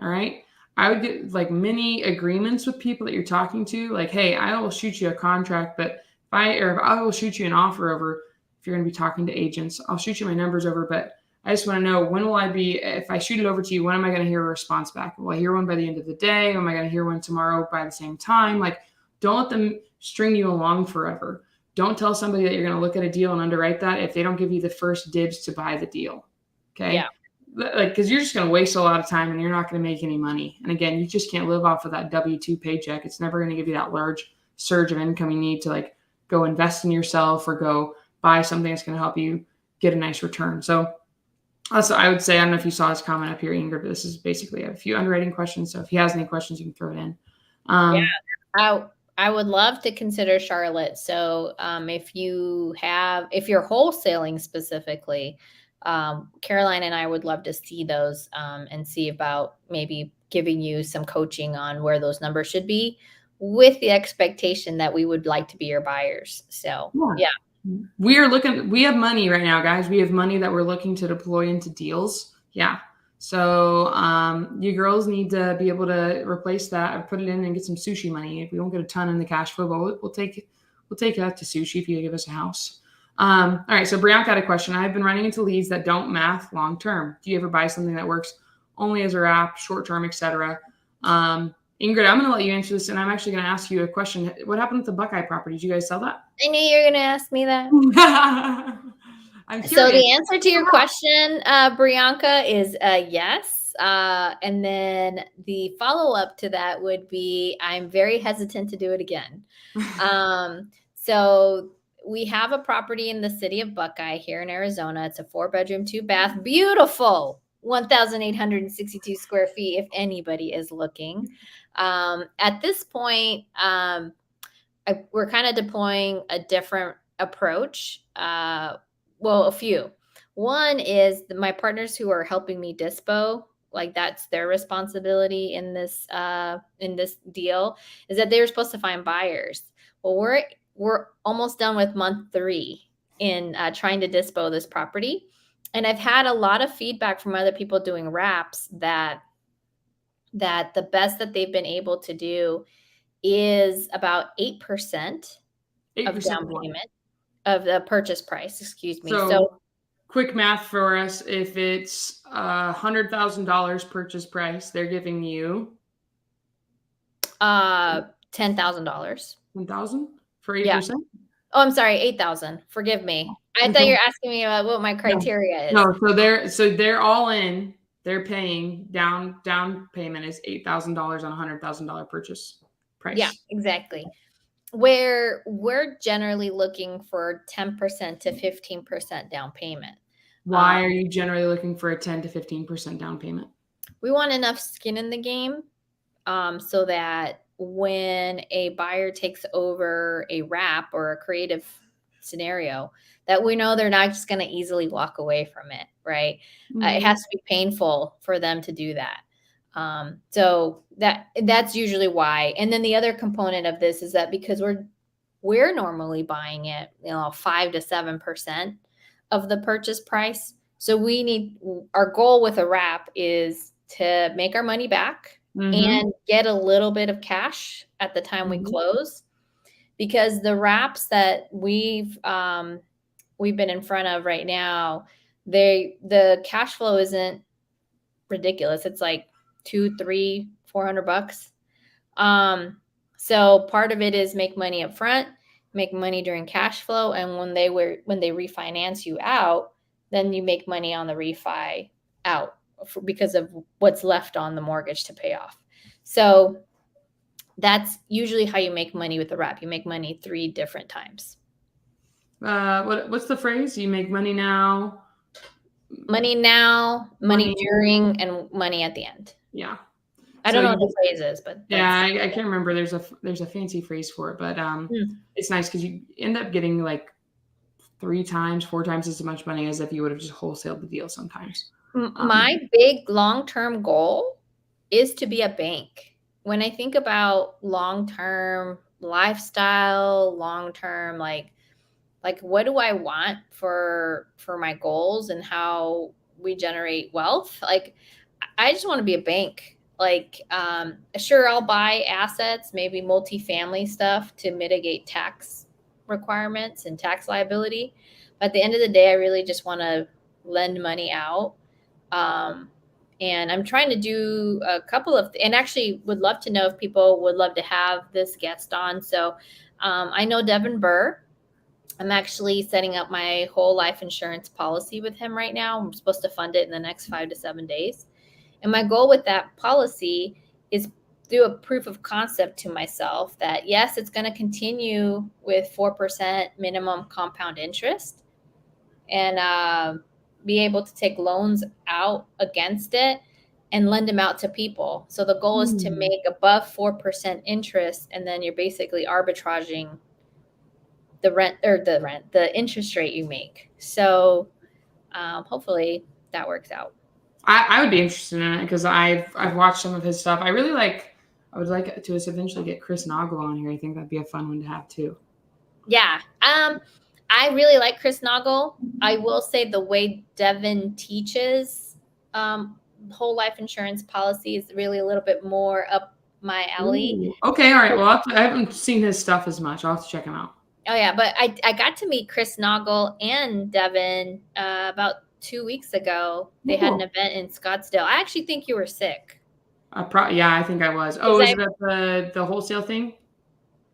All right. I would get mini agreements with people that you're talking to. Like, hey, I will shoot you a contract, but if I will shoot you an offer over, if you're going to be talking to agents, I'll shoot you my numbers over, but I just want to know, when will I be, if I shoot it over to you, when am I going to hear a response back? Will I hear one by the end of the day? Am I going to hear one tomorrow by the same time? Don't let them string you along forever. Don't tell somebody that you're going to look at a deal and underwrite that if they don't give you the first dibs to buy the deal. Okay. Yeah. Because you're just going to waste a lot of time and you're not going to make any money. And again, you just can't live off of that W-2 paycheck. It's never going to give you that large surge of income you need to go invest in yourself or go buy something that's going to help you get a nice return. So also, I would say, I don't know if you saw his comment up here, Ingryd, but this is basically a few underwriting questions. So if he has any questions, you can throw it in. I would love to consider Charlotte. So if you're wholesaling specifically, Caroline and I would love to see those and see about maybe giving you some coaching on where those numbers should be, with the expectation that we would like to be your buyers. So yeah. We have money right now, guys. We have money that we're looking to deploy into deals. Yeah. So you girls need to be able to replace that or put it in and get some sushi money. If we don't get a ton in the cash flow, but we'll take it out to sushi if you give us a house. All right. So Brianka had a question. I've been running into leads that don't math long term. Do you ever buy something that works only as a wrap, short term, etc.? Ingryd, I'm going to let you answer this, and I'm actually going to ask you a question. What happened with the Buckeye property? Did you guys sell that? I knew you were going to ask me that. I'm curious. So the answer to your question, Brianka, is yes. And then the follow-up to that would be, I'm very hesitant to do it again. So we have a property in the city of Buckeye here in Arizona. It's a 4-bedroom, 2-bath, beautiful, 1,862 square feet, if anybody is looking. At this point, we're kind of deploying a different approach. A few. One is my partners who are helping me dispo, that's their responsibility in this deal, is that they were supposed to find buyers. Well, we're almost done with month 3 in trying to dispo this property. And I've had a lot of feedback from other people doing wraps that the best that they've been able to do is about 8% of down payment of the purchase price, excuse me. So quick math for us. If it's $100,000 purchase price, they're giving you $10,000. $10,000 for 8%? Yeah. Oh, I'm sorry, 8,000. Forgive me. I thought you were asking me about what my criteria is. No, so they're all in. They're paying down payment is $8,000 on a $100,000 purchase price. Yeah, exactly. Where we're generally looking for 10% to 15% down payment. Why are you generally looking for a 10 to 15% down payment? We want enough skin in the game so that when a buyer takes over a wrap or a creative scenario, that we know they're not just going to easily walk away from it, right? Mm-hmm. It has to be painful for them to do that. So that's usually why. And then the other component of this is that because we're normally buying it, 5 to 7% of the purchase price. So our goal with a wrap is to make our money back and get a little bit of cash at the time we close, because the wraps that we've been in front of right now, the cash flow isn't ridiculous. It's like $200, $300, $400. So part of it is make money up front, make money during cash flow, and when they refinance you out, then you make money on the refi out because of what's left on the mortgage to pay off. So that's usually how you make money with the wrap. You make money 3 different times. What's the phrase? You make money now. Money now, money during, and money at the end. Yeah. I don't know what the phrase is, but yeah, I can't remember. There's a fancy phrase for it, but it's nice because you end up getting like 3 times, 4 times as much money as if you would have just wholesaled the deal sometimes. My big long-term goal is to be a bank. When I think about long-term lifestyle, long-term, like what do I want for my goals and how we generate wealth? Like, I just want to be a bank. Like, sure, I'll buy assets, maybe multifamily stuff to mitigate tax requirements and tax liability. But at the end of the day, I really just want to lend money out. And I'm trying to do a couple of, and actually would love to know if people would love to have this guest on. So I know Devin Burr. I'm actually setting up my whole life insurance policy with him right now. I'm supposed to fund it in the next 5 to 7 days. And my goal with that policy is do a proof of concept to myself that, yes, it's going to continue with 4% minimum compound interest, and be able to take loans out against it and lend them out to people. So the goal is to make above 4% interest, and then you're basically arbitraging the interest rate you make. So hopefully that works out. I would be interested in it because I've watched some of his stuff. I would like to eventually get Chris Noggle on here. I think that'd be a fun one to have too. Yeah. I really like Chris Noggle. I will say the way Devin teaches whole life insurance policy is really a little bit more up my alley. Ooh. Okay. All right. Well, I haven't seen his stuff as much. I'll have to check him out. Oh yeah. But I got to meet Chris Noggle and Devin about 2 weeks ago. They had an event in Scottsdale. I actually think you were sick. Yeah, I think I was. Oh, is that the wholesale thing?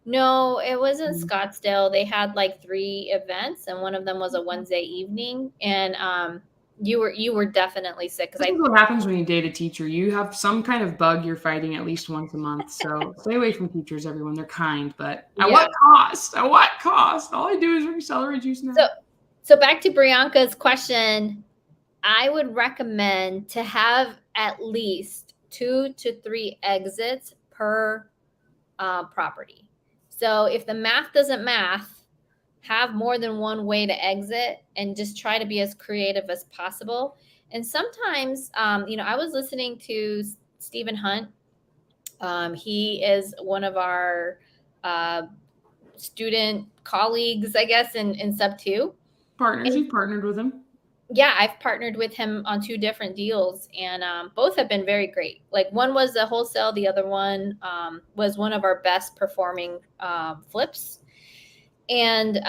No, it was in Scottsdale. They had like 3 events, and one of them was a Wednesday evening. And you were definitely sick. Because what happens when you date a teacher? You have some kind of bug you're fighting at least once a month. So stay away from teachers, everyone. They're kind, but at what cost? At what cost? All I do is drink celery juice now. So back to Brianca's question, I would recommend to have at least 2 to 3 exits per property. So if the math doesn't math, have more than one way to exit and just try to be as creative as possible. And sometimes, I was listening to Stephen Hunt. He is one of our student colleagues, I guess, in SubTo. Partners, you've partnered with him? Yeah, I've partnered with him on 2 different deals, and both have been very great. Like, one was a wholesale, the other one was one of our best performing flips. And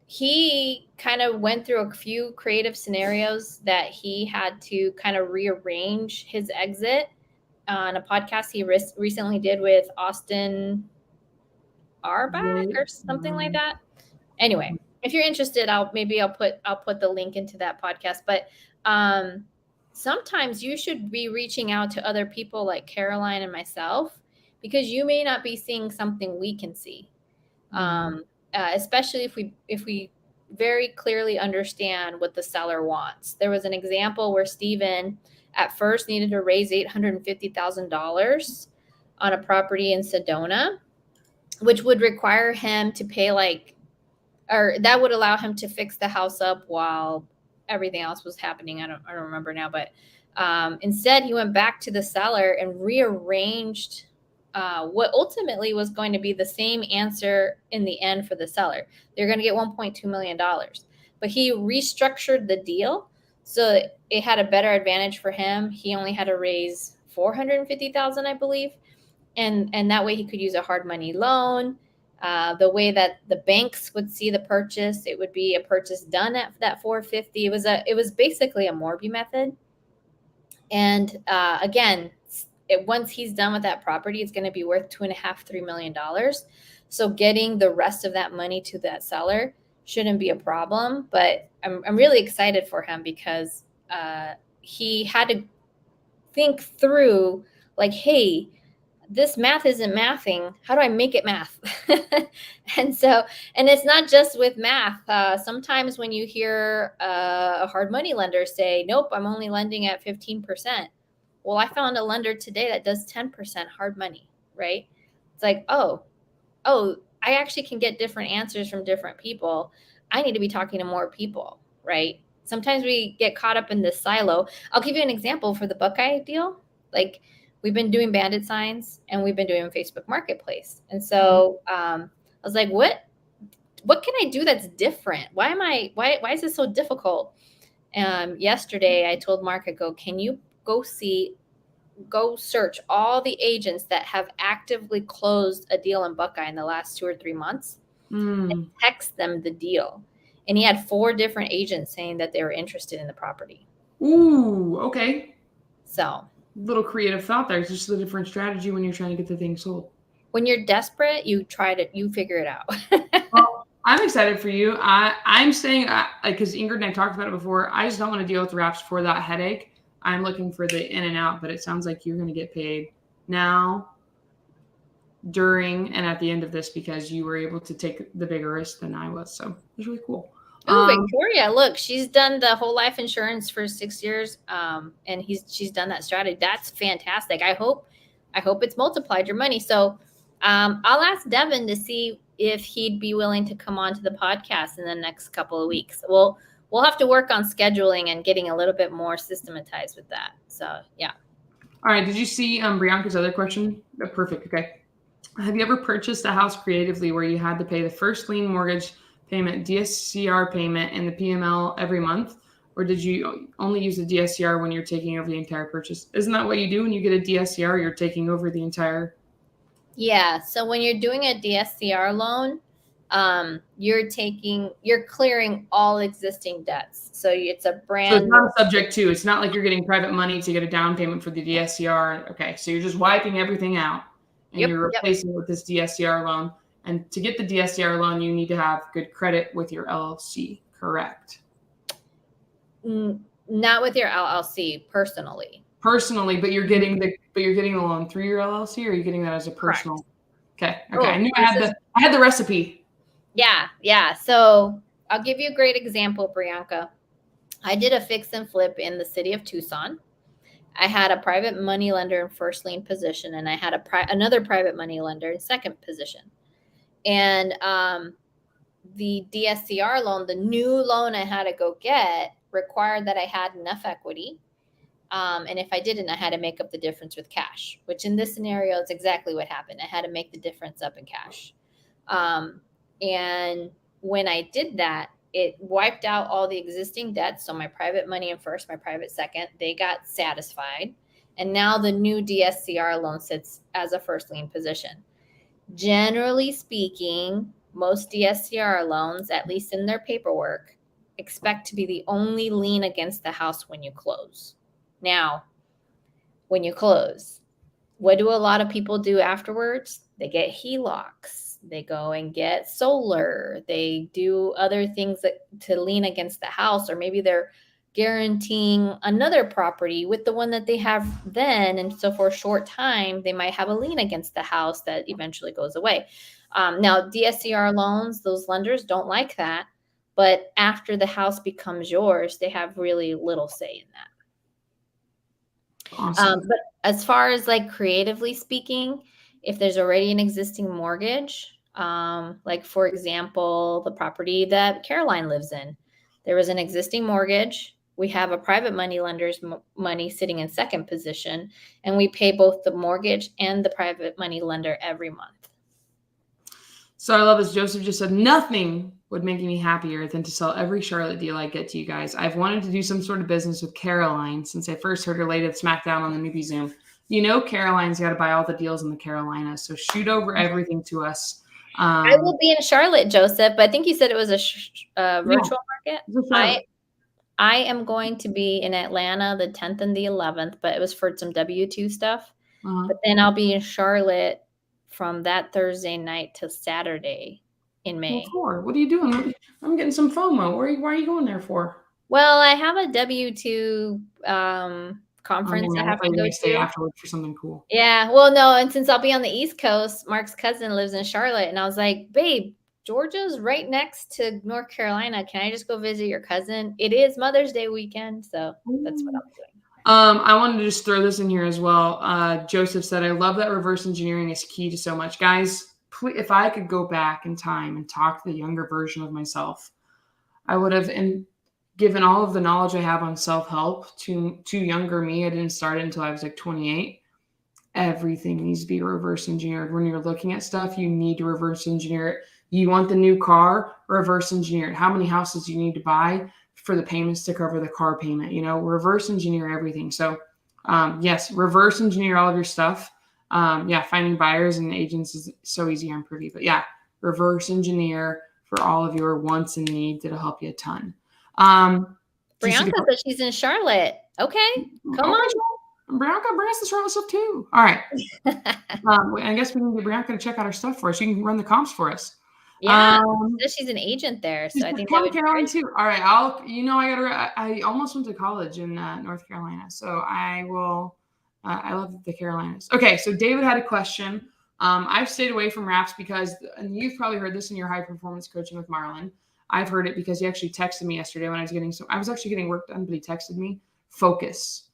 he kind of went through a few creative scenarios that he had to kind of rearrange his exit on a podcast he recently did with Austin Arbach or something like that. Anyway, if you're interested, I'll put the link into that podcast. But sometimes you should be reaching out to other people like Caroline and myself, because you may not be seeing something we can see. Especially if we very clearly understand what the seller wants. There was an example where Steven at first needed to raise $850,000 on a property in Sedona, which would require him to pay that would allow him to fix the house up while everything else was happening. I don't remember now, but instead he went back to the seller and rearranged what ultimately was going to be the same answer in the end for the seller. They're going to get $1.2 million, but he restructured the deal so it had a better advantage for him. He only had to raise $450,000, I believe. And that way he could use a hard money loan. The way that the banks would see the purchase, it would be a purchase done at that $450,000. It was basically a Morby method. And again, once he's done with that property, it's going to be worth $2.5–3 million. So getting the rest of that money to that seller shouldn't be a problem. But I'm really excited for him because he had to think through, like, hey, this math isn't mathing. How do I make it math? And it's not just with math. Sometimes when you hear a hard money lender say, nope, I'm only lending at 15%. Well, I found a lender today that does 10% hard money, right? It's like, oh, I actually can get different answers from different people. I need to be talking to more people, right? Sometimes we get caught up in this silo. I'll give you an example for the Buckeye deal. Like, we've been doing bandit signs and we've been doing Facebook Marketplace. And so I was like, what can I do that's different? Why is this so difficult? Yesterday I told Mark, I go, can you go search all the agents that have actively closed a deal in Buckeye in the last 2 or 3 months and text them the deal. And he had 4 different agents saying that they were interested in the property. Ooh, okay. So little creative thought there. It's just a different strategy when you're trying to get the thing sold. When you're desperate, you figure it out. Well, I'm excited for you. I'm saying, because Ingrid and I talked about it before, I just don't want to deal with wraps for that headache. I'm looking for the in and out, but it sounds like you're going to get paid now, during, and at the end of this because you were able to take the bigger risk than I was. So it's really cool. Oh, Victoria, look, she's done the whole life insurance for 6 years. And she's done that strategy. That's fantastic. I hope it's multiplied your money. So I'll ask Devin to see if he'd be willing to come on to the podcast in the next couple of weeks. We'll have to work on scheduling and getting a little bit more systematized with that. So, yeah. All right. Did you see Brianca's other question? Oh, perfect. Okay. Have you ever purchased a house creatively where you had to pay the first lien mortgage payment, DSCR payment, and the PML every month? Or did you only use the DSCR when you're taking over the entire purchase? Isn't that what you do when you get a DSCR? You're taking over the entire... Yeah. So when you're doing a DSCR loan, you're clearing all existing debts. So it's a brand. So it's not subject to. It's not like you're getting private money to get a down payment for the DSCR. Okay. So you're just wiping everything out and you're replacing it with this DSCR loan. And to get the DSCR loan, you need to have good credit with your LLC, correct? Not with your LLC, personally. Personally, but you're getting the loan through your LLC, or are you getting that as a personal? Correct. Okay. I knew I had the recipe. Yeah. So I'll give you a great example, Brianca. I did a fix and flip in the city of Tucson. I had a private money lender in first lien position, and I had another private money lender in second position. And the DSCR loan, the new loan I had to go get, required that I had enough equity. And if I didn't, I had to make up the difference with cash, which in this scenario is exactly what happened. I had to make the difference up in cash. And when I did that, it wiped out all the existing debts. So my private money in first, my private second, they got satisfied. And now the new DSCR loan sits as a first lien position. Generally speaking, most DSCR loans, at least in their paperwork, expect to be the only lien against the house when you close. Now, when you close, what do a lot of people do afterwards? They get HELOCs. They go and get solar. They do other things to lean against the house, or maybe they're guaranteeing another property with the one that they have then. And so for a short time, they might have a lien against the house that eventually goes away. Now, DSCR loans, those lenders don't like that. But after the house becomes yours, they have really little say in that. Awesome. But as far as like creatively speaking, if there's already an existing mortgage, like for example, the property that Caroline lives in, there was an existing mortgage. We have a private money lender's money sitting in second position, and we pay both the mortgage and the private money lender every month. So I love this. Joseph just said, nothing would make me happier than to sell every Charlotte deal I get to you guys. I've wanted to do some sort of business with Caroline since I first heard her latest SmackDown on the newbie Zoom. Caroline's got to buy all the deals in the Carolinas. So shoot over everything to us. I will be in Charlotte, Joseph, but I think you said it was a virtual market. I am going to be in Atlanta the 10th and the 11th, but it was for some W-2 stuff. But then I'll be in Charlotte from that Thursday night to Saturday in May. What are you doing? I'm getting some FOMO. Why are you going there for? Well, I have a W-2 conference I have to go to afterwards for something cool. Yeah, well, no, and since I'll be on the East Coast, Mark's cousin lives in Charlotte, and I was like, babe, Georgia's right next to North Carolina. Can I just go visit your cousin? It is Mother's Day weekend, so that's what I'm doing. I wanted to just throw this in here as well. Joseph said, I love that reverse engineering is key to so much. Guys, please, if I could go back in time and talk to the younger version of myself, I would have given all of the knowledge I have on self-help to younger me. I didn't start it until I was like 28. Everything needs to be reverse engineered. When you're looking at stuff, you need to reverse engineer it. You want the new car, reverse engineer it. How many houses do you need to buy for the payments to cover the car payment? Reverse engineer everything. So yes, reverse engineer all of your stuff. Finding buyers and agents is so easy on Privy. But yeah, reverse engineer for all of your wants and needs. It'll help you a ton. Brianka said she's in Charlotte. Okay, come on. Brianka, bring us the Charlotte stuff too. All right. I guess we need to get Brianka to check out our stuff for us. You can run the comps for us. Yeah, she's an agent there, so I think that would be Caroline too. All right, I almost went to college in North Carolina, so I will. I love the Carolinas. Okay, so David had a question. I've stayed away from wraps because, and you've probably heard this in your high performance coaching with Marlin. I've heard it because he actually texted me yesterday when I was actually getting work done, but he texted me focus.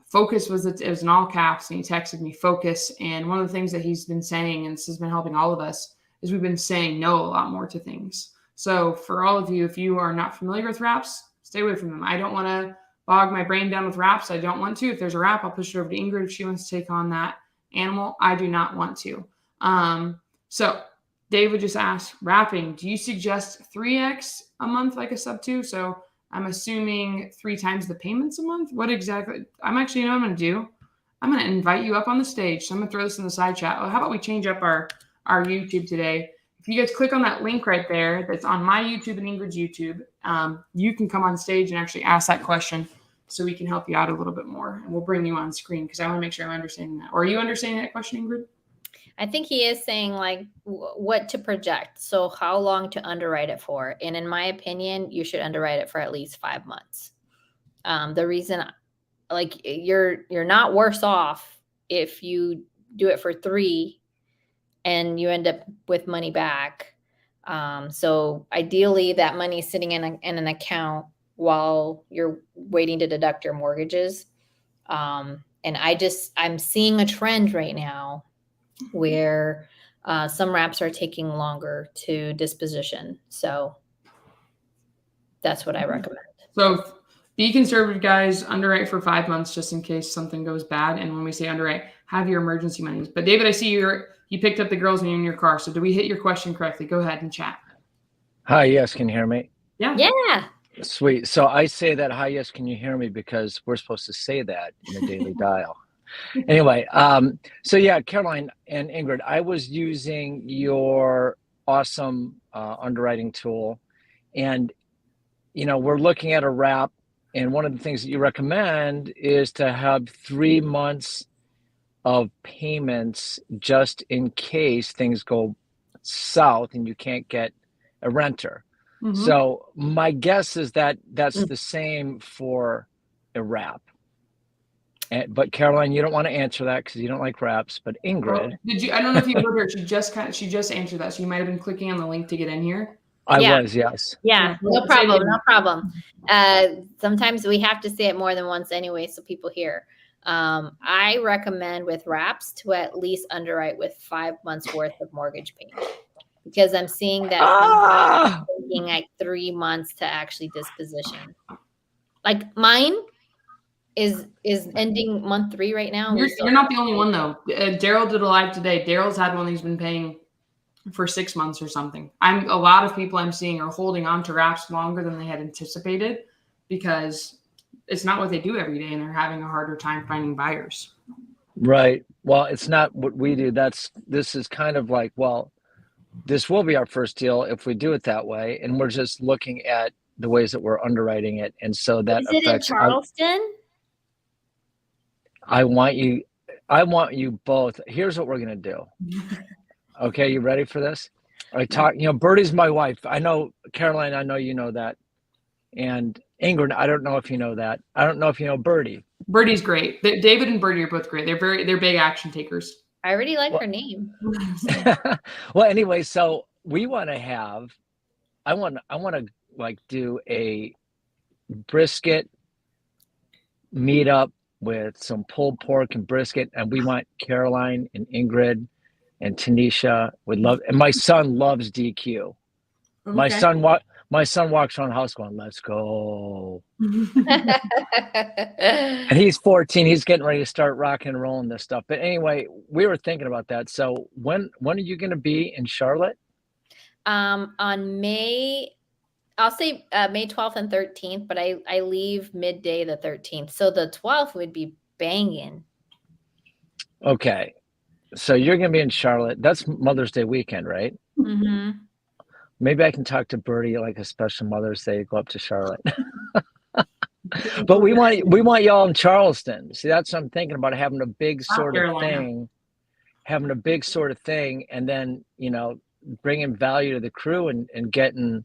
Focus it was in all caps, and he texted me focus. And one of the things that he's been saying, and this has been helping all of us, is we've been saying no a lot more to things. So for all of you, if you are not familiar with wraps, stay away from them. I don't want to bog my brain down with wraps. I don't want to. If there's a wrap, I'll push it over to Ingryd if she wants to take on that animal. I do not want to. So David just asked, wrapping, do you suggest 3x a month like a SubTo? So I'm assuming 3 times the payments a month. What exactly? I'm actually, what I'm going to do? I'm going to invite you up on the stage. So I'm going to throw this in the side chat. Well, how about we change up our YouTube today? If you guys click on that link right there, that's on my YouTube and Ingryd's YouTube, you can come on stage and actually ask that question so we can help you out a little bit more. And we'll bring you on screen because I want to make sure I'm understanding that. Or are you understanding that question, Ingryd? I think he is saying like what to project. So how long to underwrite it for? And in my opinion, you should underwrite it for at least 5 months. The reason, like you're not worse off if you do it for 3 and you end up with money back. So ideally that money is sitting in an account while you're waiting to deduct your mortgages. And I'm seeing a trend right now where some wraps are taking longer to disposition. So that's what I recommend. So be conservative, guys. Underwrite for 5 months just in case something goes bad. And when we say underwrite, have your emergency monies. But David, I see you picked up the girls in your car. So did we hit your question correctly? Go ahead and chat. Hi, yes. Can you hear me? Yeah. Sweet. So I say that, hi, yes, can you hear me? Because we're supposed to say that in the daily dial. Anyway, so yeah, Caroline and Ingryd, I was using your awesome underwriting tool, and we're looking at a wrap, and one of the things that you recommend is to have 3 months of payments just in case things go south and you can't get a renter. Mm-hmm. So my guess is that that's the same for a wrap. But Caroline, you don't want to answer that because you don't like wraps. But Ingryd, I don't know if you heard her. She just answered that. So you might have been clicking on the link to get in here. I was, yes. Yeah, no problem. Sometimes we have to say it more than once anyway, so people hear. I recommend with wraps to at least underwrite with 5 months worth of mortgage payment, because I'm seeing that taking like 3 months to actually disposition. Like mine is ending month 3 right now. You're not the only one though. Daryl did a live today. Daryl's had one he's been paying for 6 months or something. A lot of people I'm seeing are holding on to wraps longer than they had anticipated because it's not what they do every day and they're having a harder time finding buyers. Right. Well, it's not what we do. This is kind of like, well, this will be our first deal if we do it that way. And we're just looking at the ways that we're underwriting it. And so that Is it in affects, Charleston? I want you both. Here's what we're going to do. Okay. You ready for this? Birdie's my wife. I know, Caroline, I know you know that. And Ingryd, I don't know if you know that. I don't know if you know Birdie. Birdie's great. David and Birdie are both great. They're big action takers. I already like her name. Well, anyway, so we want to I want to like do a brisket meetup with some pulled pork and brisket, and we want Caroline and Ingryd and Tanisha would love, and my son loves DQ. Okay. My son walks around the house going, "Let's go." And he's 14. He's getting ready to start rocking and rolling this stuff. But anyway, we were thinking about that. So when are you going to be in Charlotte? On I'll say May 12th and 13th, but I leave midday the 13th. So the 12th would be banging. Okay. So you're going to be in Charlotte. That's Mother's Day weekend, right? Mm-hmm. Maybe I can talk to Birdie like a special Mother's Day, go up to Charlotte. But we want y'all in Charleston. See, that's what I'm thinking about, having a big sort of thing, and then, bringing value to the crew and getting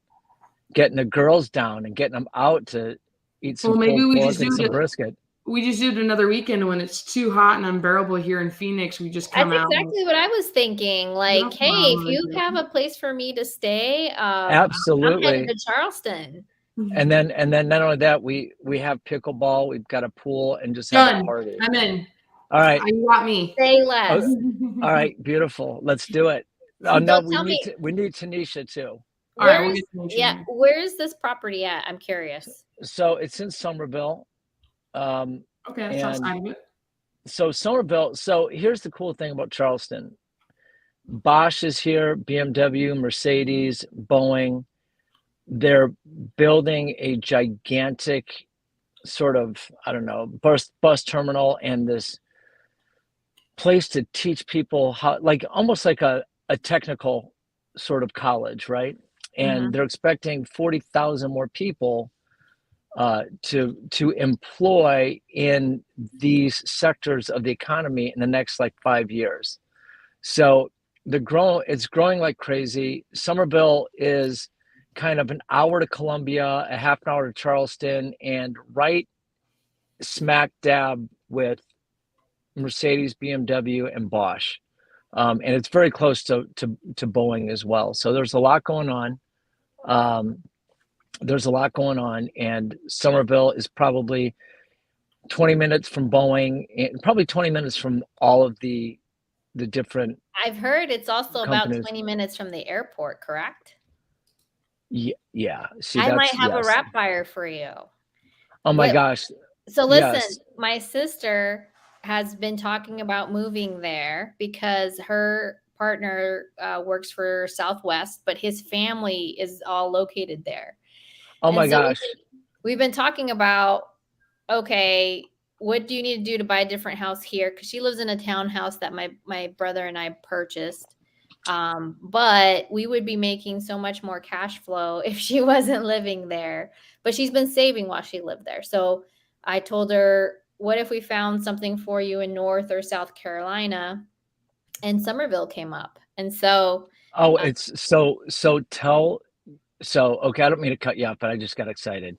the girls down and getting them out to eat some some brisket. We just did another weekend when it's too hot and unbearable here in Phoenix. We just come out. That's exactly what I was thinking. Like, hey, if you have a place for me to stay, absolutely, I'm heading to Charleston. And then not only that, we have pickleball. We've got a pool and just have a party. I'm in. All right, you got me. Say less. All right, beautiful. Let's do it. Oh no, we need Tanisha too. All right, we'll get Tanisha. Yeah, where's this property at? I'm curious. So it's in Somerville. Okay, that sounds good. So Somerville. So here's the cool thing about Charleston. Bosch is here, BMW, Mercedes, Boeing. They're building a gigantic sort of, I don't know, bus terminal and this place to teach people how, like almost like a technical sort of college, right? And they're expecting 40,000 more people to employ in these sectors of the economy in the next 5 years. So it's growing like crazy. Somerville is kind of an hour to Columbia, a half an hour to Charleston, and right smack dab with Mercedes, BMW, and Bosch. And it's very close to Boeing as well. So there's a lot going on. And Somerville is probably 20 minutes from Boeing, and probably 20 minutes from all of the different. I've heard it's also companies. About 20 minutes from the airport, correct? Yeah. See, I might have a rap fire for you. Oh my gosh. So listen, my sister has been talking about moving there because her partner works for Southwest, but his family is all located there. Oh my gosh. We've been talking about, okay, what do you need to do to buy a different house here? Because she lives in a townhouse that my brother and I purchased. But we would be making so much more cash flow if she wasn't living there. But she's been saving while she lived there. So I told her, what if we found something for you in North or South Carolina? And Somerville came up. And so it's okay, I don't mean to cut you off, but I just got excited.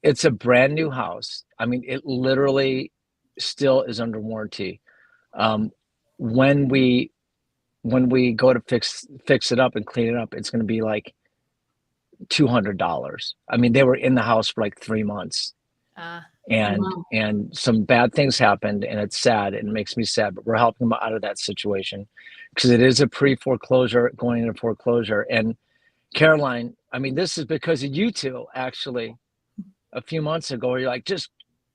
It's a brand new house. I mean, it literally still is under warranty. When we go to fix it up and clean it up, it's going to be like $200. I mean, they were in the house for 3 months. And some bad things happened, and it's sad. It makes me sad, but we're helping them out of that situation because it is a pre-foreclosure going into foreclosure. And Caroline, I mean, this is because of you two, actually, a few months ago, where you're like, just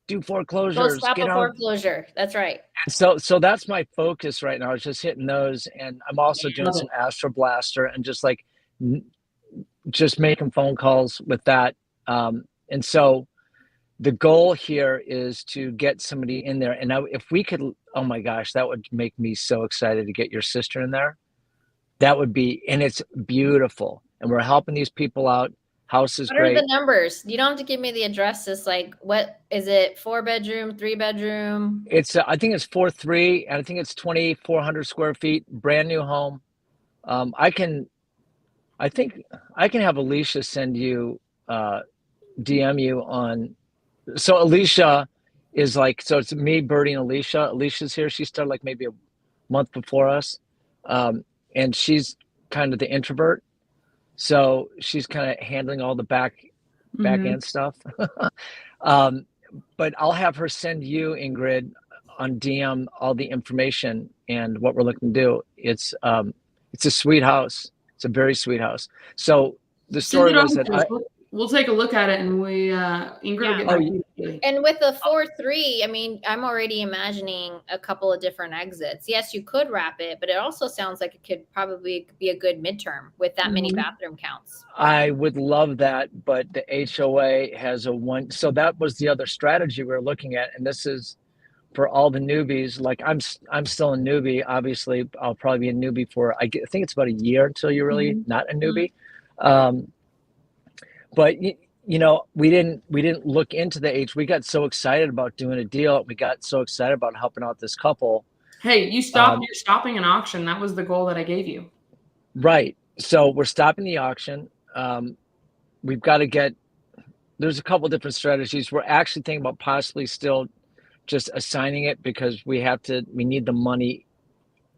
do foreclosures. Go stop a foreclosure. That's right. So that's my focus right now. Is just hitting those, and I'm also doing some Astro Blaster and just making phone calls with that. And so the goal here is to get somebody in there. And now if we could, oh my gosh, that would make me so excited to get your sister in there. That would be, and it's beautiful. And we're helping these people out. House is great. What are the numbers? You don't have to give me the addresses. Like, what is it? 4-bedroom, 3-bedroom? It's, I think it's 4.3, and I think it's 2,400 square feet, brand new home. I think I can have Alicia send you, DM you on. So Alicia is like, so it's me, Birdie, and Alicia. Alicia's here. She started like maybe a month before us. And she's kind of the introvert. So she's kind of handling all the back end stuff. But I'll have her send you, Ingryd, on DM all the information and what we're looking to do. It's a sweet house. It's a very sweet house. So the story was that we'll take a look at it, and Ingryd will get back to you. And with the 4.3, I mean, I'm already imagining a couple of different exits. Yes, you could wrap it, but it also sounds like it could probably be a good midterm with that many bathroom counts. I would love that, but the HOA has a one. So that was the other strategy we were looking at, and this is for all the newbies. Like I'm still a newbie. Obviously, I'll probably be a newbie for I think it's about a year until you're really not a newbie. But you know, we didn't look into the age. We got so excited about doing a deal. We got so excited about helping out this couple. Hey, you're stopping an auction. That was the goal that I gave you. Right. So we're stopping the auction. We've got to get. There's a couple different strategies. We're actually thinking about possibly still just assigning it because we need the money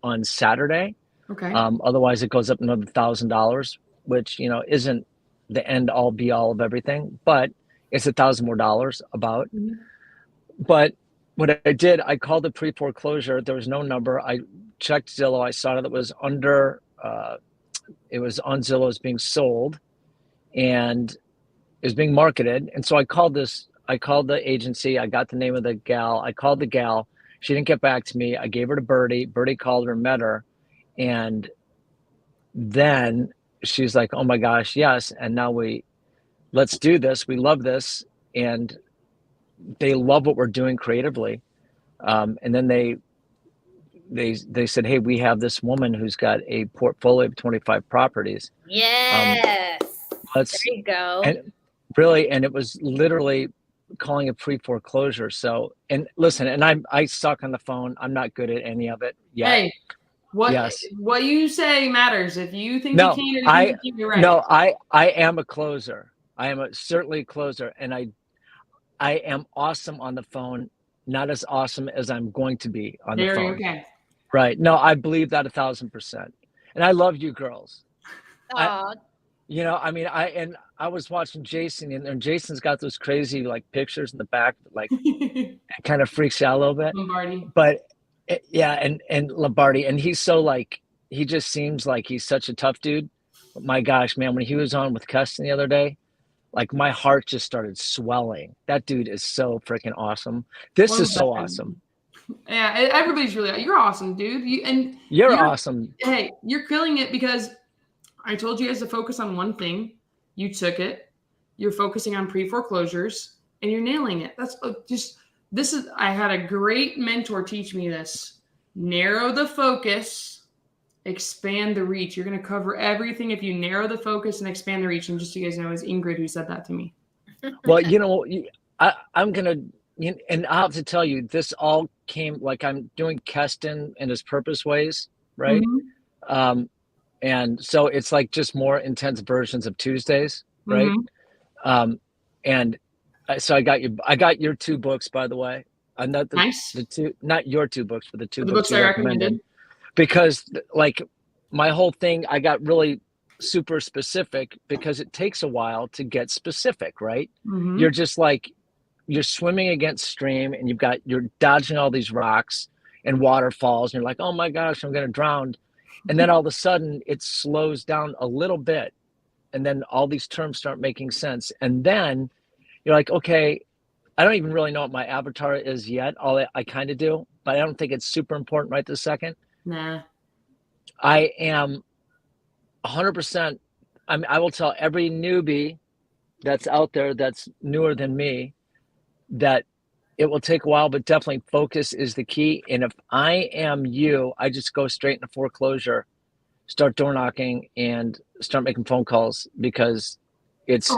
on Saturday. Okay. Otherwise, it goes up another $1,000, which isn't the end all be all of everything, but it's $1,000 more about. But what I did, I called the pre-foreclosure. There was no number. I checked Zillow. I saw that it was under, it was on Zillow as being sold and it was being marketed. And so I called the agency. I got the name of the gal. I called the gal. She didn't get back to me. I gave her to Birdie. Birdie called her, met her. And then she's like, oh my gosh, yes. And now let's do this. We love this. And they love what we're doing creatively. And then they said, hey, we have this woman who's got a portfolio of 25 properties. Yes. There you go. And really, and it was literally calling a pre-foreclosure. So, and listen, and I suck on the phone. I'm not good at any of it yet. Hey. What you say matters. If you think you can, or you think you're right. No, I am a closer. I am certainly a closer, and I am awesome on the phone. Not as awesome as I'm going to be on the phone. Okay. Right? No, I believe that 1,000%. And I love you girls. Aww. I was watching Jason, and Jason's got those crazy like pictures in the back, like it kind of freaks you out a little bit. Lombardi. But yeah, and Lombardi, and he's so like, he just seems like he's such a tough dude. But my gosh, man, when he was on with Custon the other day, like my heart just started swelling. That dude is so freaking awesome. This is so awesome. Yeah, everybody's you're awesome, dude. You're awesome. Hey, you're killing it because I told you guys to focus on one thing. You took it. You're focusing on pre-foreclosures, and you're nailing it. That's just. I had a great mentor teach me this. Narrow the focus, expand the reach. You're going to cover everything if you narrow the focus and expand the reach. And just so you guys know, it was Ingryd who said that to me. Well, I'm going to, and I'll have to tell you, this all came like I'm doing Keston in his purpose ways, right? And so it's like just more intense versions of Tuesdays, right? And so I got your 2 books, by the way. Not the two, not your 2 books, but the 2 books I recommended. Because like my whole thing, I got really super specific because it takes a while to get specific, right? You're just like, you're swimming against stream and you're dodging all these rocks and waterfalls. And you're like, oh my gosh, I'm going to drown. And then all of a sudden it slows down a little bit. And then all these terms start making sense. And then you're like, okay, I don't even really know what my avatar is yet. I kind of do, but I don't think it's super important right this second. Nah. I am 100%. I will tell every newbie that's out there that's newer than me, that it will take a while, but definitely focus is the key. And if I am you, I just go straight into foreclosure, start door knocking, and start making phone calls, because it's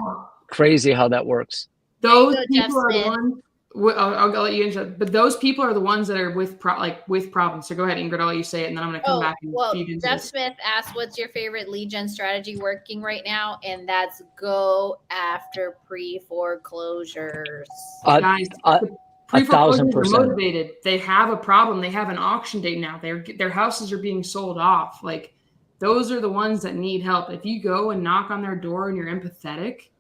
crazy how that works. Those people are the ones. I'll let you into it, but those people are the ones that are with problems. So go ahead, Ingryd. I'll let you say it, and then I'm going to come back and feed into Jeff this. Smith asked, "What's your favorite lead gen strategy working right now?" And that's go after pre-foreclosures. Guys, pre-foreclosures are 1,000%. motivated. They have a problem. They have an auction date now. Their houses are being sold off. Like, those are the ones that need help. If you go and knock on their door and you're empathetic,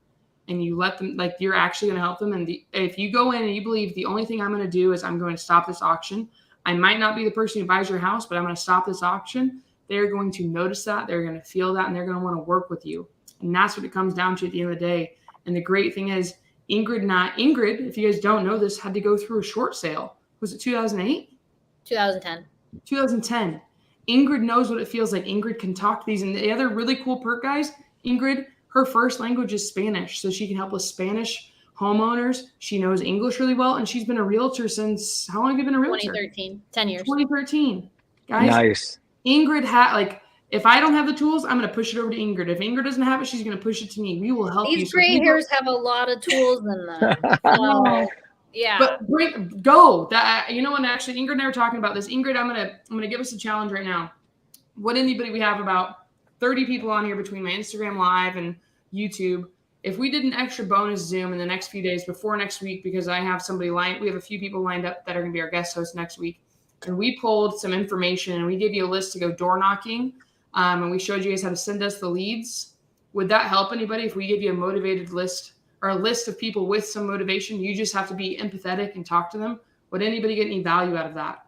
and you let them, like, you're actually going to help them. And if you go in and you believe the only thing I'm going to do is I'm going to stop this auction, I might not be the person who buys your house, but I'm going to stop this auction. They're going to notice that. They're going to feel that, and they're going to want to work with you. And that's what it comes down to at the end of the day. And the great thing is, Ingryd, if you guys don't know this, had to go through a short sale. Was it 2008? 2010. 2010. Ingryd knows what it feels like. Ingryd can talk to these. And the other really cool perk, guys, Ingryd, her first language is Spanish, so she can help with Spanish homeowners. She knows English really well, and she's been a realtor since, how long have you been a realtor? 2013. 10 years. 2013. Guys, nice. Ingryd if I don't have the tools, I'm going to push it over to Ingryd. If Ingryd doesn't have it, she's going to push it to me. We will help you. These gray hairs have a lot of tools in them. So, yeah. But go. You know what? Actually, Ingryd and I were talking about this. Ingryd, I'm gonna give us a challenge right now. We have about 30 people on here between my Instagram Live and YouTube. If we did an extra bonus Zoom in the next few days before next week, because I have we have a few people lined up that are going to be our guest hosts next week, and we pulled some information and we gave you a list to go door knocking, and we showed you guys how to send us the leads. Would that help anybody if we give you a motivated list, or a list of people with some motivation? You just have to be empathetic and talk to them. Would anybody get any value out of that?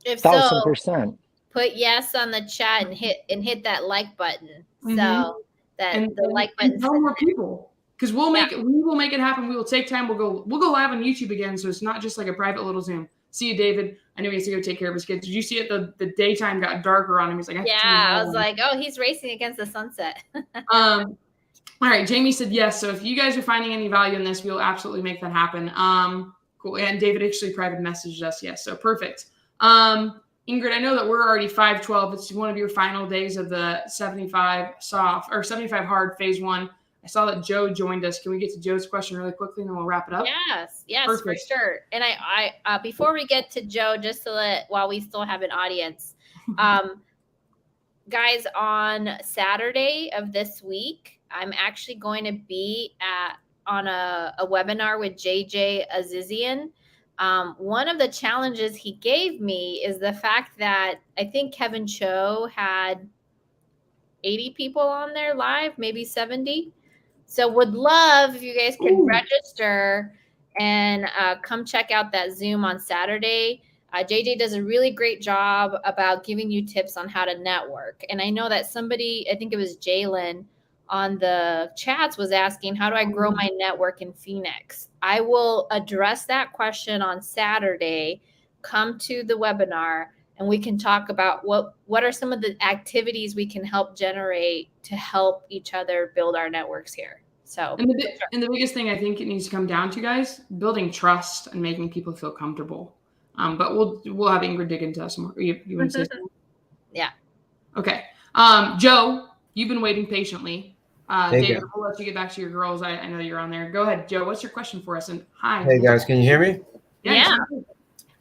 If 1,000%. Put yes on the chat and hit that like button. So the like button. Tell more people, because we will make it happen. We will take time. We'll go live on YouTube again, so it's not just like a private little Zoom. See you, David. I know he has to go take care of his kids. Did you see it? The daytime got darker on him. He's like, I was like, oh, he's racing against the sunset. All right, Jamie said yes. So if you guys are finding any value in this, we will absolutely make that happen. Cool. And David actually private messaged us. Yes. So perfect. Ingryd, I know that we're already 5/12. It's one of your final days of the 75 soft or 75 hard phase 1. I saw that Joe joined us. Can we get to Joe's question really quickly, and then we'll wrap it up? Yes, perfect. For sure. And I before we get to Joe, just to while we still have an audience, guys, on Saturday of this week, I'm actually going to be on a webinar with JJ Azizian. One of the challenges he gave me is the fact that I think Kevin Cho had 80 people on there live, maybe 70. So would love if you guys can register and come check out that Zoom on Saturday. JJ does a really great job about giving you tips on how to network. And I know that somebody, I think it was Jalen on the chats, was asking, how do I grow my network in Phoenix? I will address that question on Saturday. Come to the webinar and we can talk about what are some of the activities we can help generate to help each other build our networks here. So, and the biggest thing I think it needs to come down to, guys, building trust and making people feel comfortable. But we'll have Ingryd dig into some more. You want to say something? Yeah. Okay. Joe, you've been waiting patiently. David, I'll let you get back to your girls. I know you're on there. Go ahead, Joe. What's your question for us? And hi. Hey guys, can you hear me? Yeah.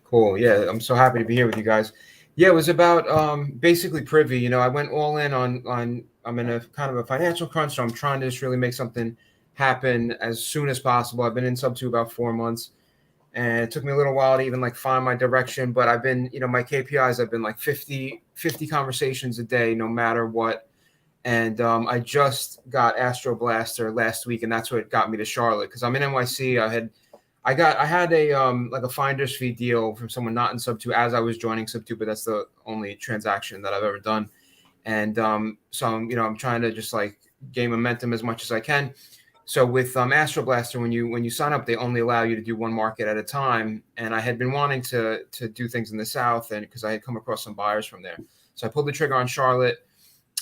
Cool. Yeah, I'm so happy to be here with you guys. Yeah, it was about basically privy. You know, I went all in on. I'm in a kind of a financial crunch, so I'm trying to just really make something happen as soon as possible. I've been in SubTo about 4 months, and it took me a little while to even like find my direction. But I've been, my KPIs, I've been like 50 conversations a day, no matter what. And I just got Astro Blaster last week, and that's what got me to Charlotte, because I'm in NYC. I had a like a finder's fee deal from someone not in SubTo as I was joining SubTo, but that's the only transaction that I've ever done. And so I'm trying to just like gain momentum as much as I can. So with Astro Blaster, when you sign up, they only allow you to do one market at a time. And I had been wanting to do things in the South, and because I had come across some buyers from there, so I pulled the trigger on Charlotte.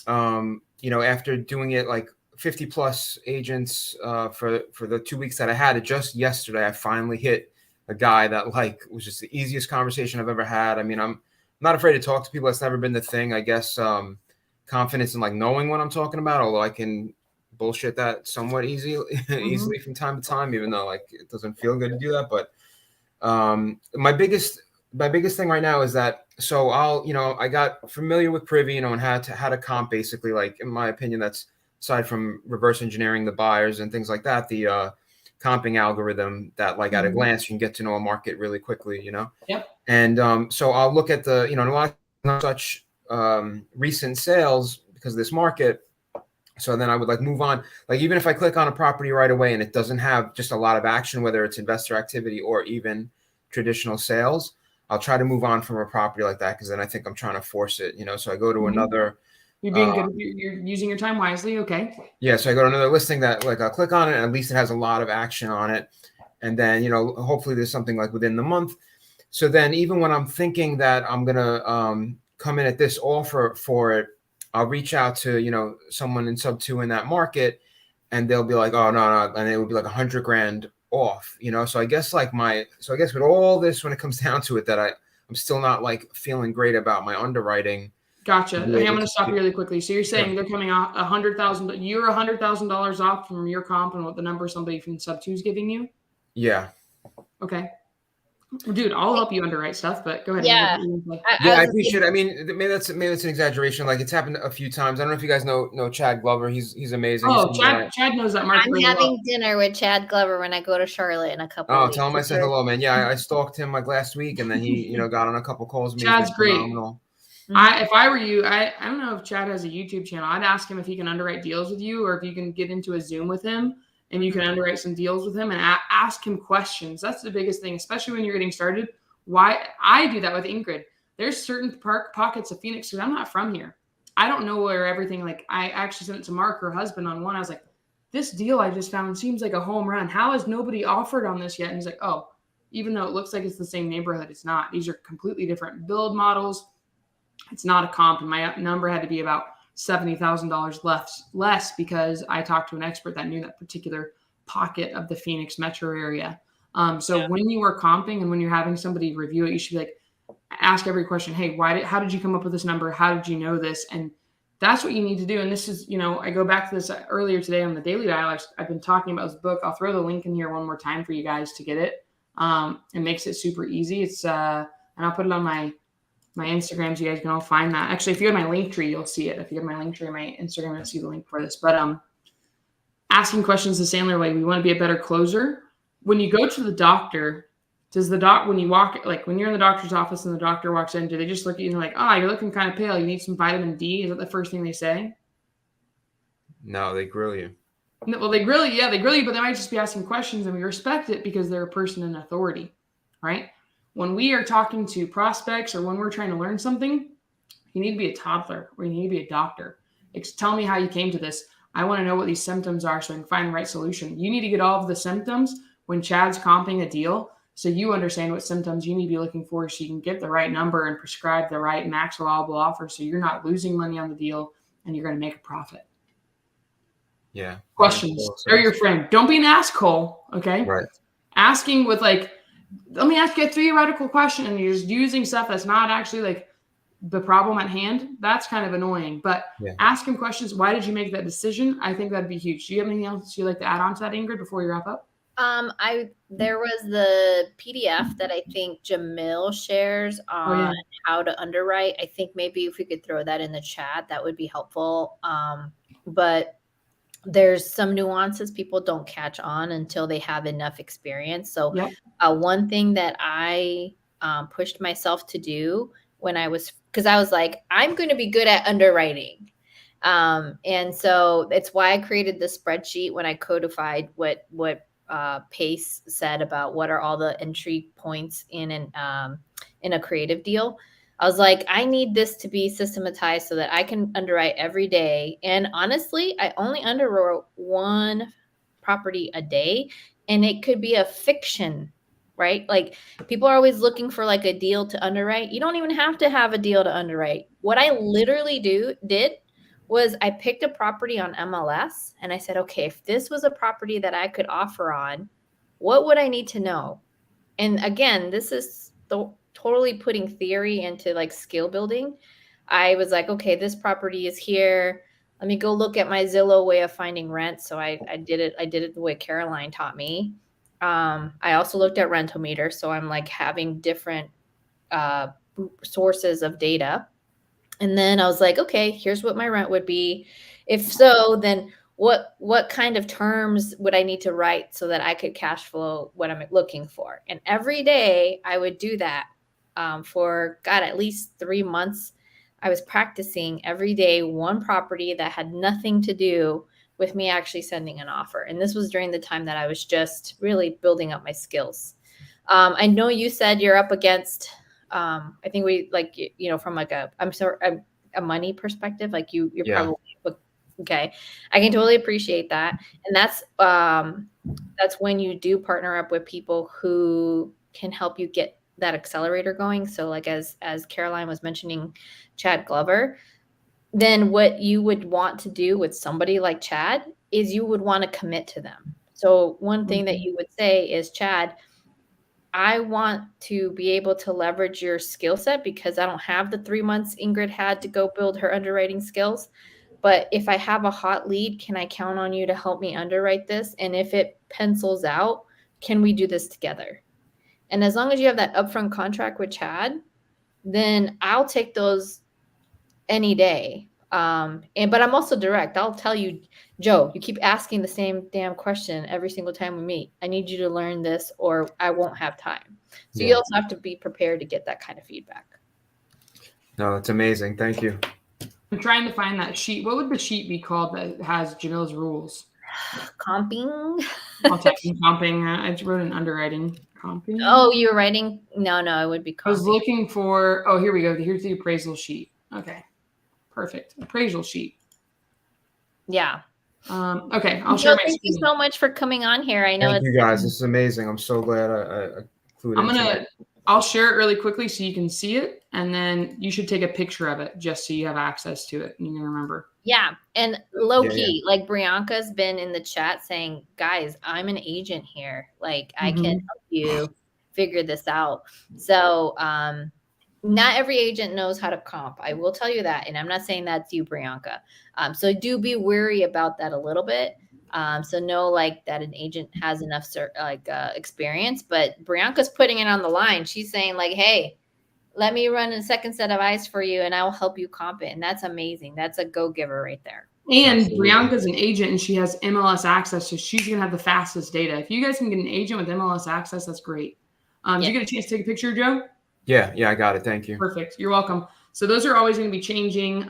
After doing it like 50 plus agents for the 2 weeks that I had it. Just yesterday, I finally hit a guy that like was just the easiest conversation I've ever had. I mean, I'm not afraid to talk to people. That's never been the thing. I guess confidence in like knowing what I'm talking about, although I can bullshit that somewhat easily from time to time, even though like it doesn't feel good to do that. But my biggest thing right now is that, so I got familiar with Privy, and how to comp basically, like in my opinion, that's aside from reverse engineering the buyers and things like that, the comping algorithm that like at a glance you can get to know a market really quickly, Yep. And so I'll look at the, a lot of such recent sales because of this market. So then I would like move on. Like even if I click on a property right away and it doesn't have just a lot of action, whether it's investor activity or even traditional sales, I'll try to move on from a property like that because then I think I'm trying to force it, So I go to another. You're being good. You're using your time wisely. Okay. Yeah. So I go to another listing that like I'll click on it and at least it has a lot of action on it. And then, hopefully there's something like within the month. So then even when I'm thinking that I'm going to come in at this offer for it, I'll reach out to, someone in SubTo in that market and they'll be like, oh, no. And it would be like $100,000 off, So I guess with all this, when it comes down to it, that I'm still not like feeling great about my underwriting. Gotcha. Hey, I'm going to stop you really quickly. So you're saying they're coming off $100,000. You're $100,000 off from your comp and what the number somebody from SubTo is giving you? Yeah. Okay. Dude, I'll help you underwrite stuff, but go ahead. Yeah. I appreciate it. I mean, maybe that's an exaggeration. Like it's happened a few times. I don't know if you guys know Chad Glover. He's amazing. Oh, Chad knows that market. I'm having dinner with Chad Glover when I go to Charlotte in a couple of weeks. Tell him I said hello, man. Yeah, I stalked him like last week, and then he, got on a couple calls. Chad's great. Phenomenal. If I were you, I don't know if Chad has a YouTube channel. I'd ask him if he can underwrite deals with you, or if you can get into a Zoom with him and you can underwrite some deals with him and ask him questions. That's the biggest thing, especially when you're getting started. Why I do that with Ingryd. There's certain pockets of Phoenix because I'm not from here. I don't know where everything, like I actually sent it to Mark, her husband, on one. I was like, this deal I just found seems like a home run. How has nobody offered on this yet? And he's like, oh, even though it looks like it's the same neighborhood, it's not. These are completely different build models. It's not a comp. And my number had to be about $70,000 less because I talked to an expert that knew that particular pocket of the Phoenix metro area. When you are comping and when you're having somebody review it, you should be like, ask every question. Hey, how did you come up with this number? How did you know this? And that's what you need to do. And this is, I go back to this earlier today on the Daily Dial. I've been talking about this book. I'll throw the link in here one more time for you guys to get it. It makes it super easy. It's, and I'll put it on my Instagram so you guys can all find that. Actually, if you go to my link tree, you'll see it. If you go to my link tree, my Instagram, you'll see the link for this. But asking questions the Sandler way. We want to be a better closer. When you go to the doctor, when you're in the doctor's office and the doctor walks in, do they just look at you and like, oh, you're looking kind of pale. You need some vitamin D. Is that the first thing they say? No, they grill you. Well, they grill you. Yeah, they grill you, but they might just be asking questions, and we respect it because they're a person in authority, right? When we are talking to prospects or when we're trying to learn something, you need to be a toddler or you need to be a doctor. Tell me how you came to this. I want to know what these symptoms are so I can find the right solution. You need to get all of the symptoms when Chad's comping a deal so you understand what symptoms you need to be looking for so you can get the right number and prescribe the right max allowable offer so you're not losing money on the deal and you're going to make a profit. Yeah. Questions. They're your friend. Don't be an asshole, okay? Right. Asking with like, let me ask you a theoretical question and you're just using stuff that's not actually like the problem at hand. That's kind of annoying. But ask him questions. Why did you make that decision? I think that'd be huge. Do you have anything else you'd like to add on to that, Ingryd, before you wrap up? There was the PDF that I think Jamil shares on how to underwrite. I think maybe if we could throw that in the chat, that would be helpful. But there's some nuances people don't catch on until they have enough experience. So one thing that I pushed myself to do because I was like, I'm going to be good at underwriting. And so it's why I created the spreadsheet when I codified what Pace said about what are all the entry points in a creative deal. I was like, I need this to be systematized so that I can underwrite every day. And honestly, I only underwrote one property a day, and it could be a fiction, right? Like people are always looking for like a deal to underwrite. You don't even have to have a deal to underwrite. What I literally did was I picked a property on MLS and I said, okay, if this was a property that I could offer on, what would I need to know? And again, this is totally putting theory into like skill building. I was like, okay, this property is here. Let me go look at my Zillow way of finding rent. So I did it the way Caroline taught me. I also looked at rental meter. So I'm like having different sources of data. And then I was like, okay, here's what my rent would be. If so, then what kind of terms would I need to write so that I could cash flow what I'm looking for? And every day I would do that for, God, at least 3 months. I was practicing every day one property that had nothing to do with me actually sending an offer. And this was during the time that I was just really building up my skills. I know you said you're up against, I think we like, from like a money perspective, like you're probably, okay. I can totally appreciate that. And that's when you do partner up with people who can help you get that accelerator going. So like, as Caroline was mentioning, Chad Glover, then what you would want to do with somebody like Chad is you would want to commit to them. So one thing that you would say is, Chad, I want to be able to leverage your skill set because I don't have the 3 months Ingryd had to go build her underwriting skills. But if I have a hot lead, can I count on you to help me underwrite this? And if it pencils out, can we do this together? And as long as you have that upfront contract with Chad, then I'll take those any day. But I'm also direct. I'll tell you, Joe, you keep asking the same damn question every single time we meet. I need you to learn this or I won't have time. So you also have to be prepared to get that kind of feedback. No, it's amazing. Thank you. I'm trying to find that sheet. What would the sheet be called that has Jamila's rules? Comping. I'll type in comping. I just wrote an underwriting comping. Oh, you were writing? No, it would be comping. I was looking for, here we go. Here's the appraisal sheet. Okay. Perfect. Appraisal sheet. Yeah. Okay. I'll share my Thank you so much for coming on here. I know Thank you guys. This is amazing. I'm so glad I included I'll share it really quickly so you can see it, and then you should take a picture of it just so you have access to it and you can remember. Yeah. And low key, like Brianca's been in the chat saying, guys, I'm an agent here. Like I can help you figure this out. So not every agent knows how to comp. I will tell you that. And I'm not saying that's you, Brianca. So do be wary about that a little bit. So know like that an agent has enough experience, but Brianca's putting it on the line. She's saying like, hey, let me run a second set of eyes for you and I'll help you comp it. And that's amazing. That's a go-giver right there. And Brianca's an agent and she has MLS access. So she's going to have the fastest data. If you guys can get an agent with MLS access, that's great. Did you get a chance to take a picture, Joe? Yeah, I got it. Thank you. Perfect. You're welcome. So those are always going to be changing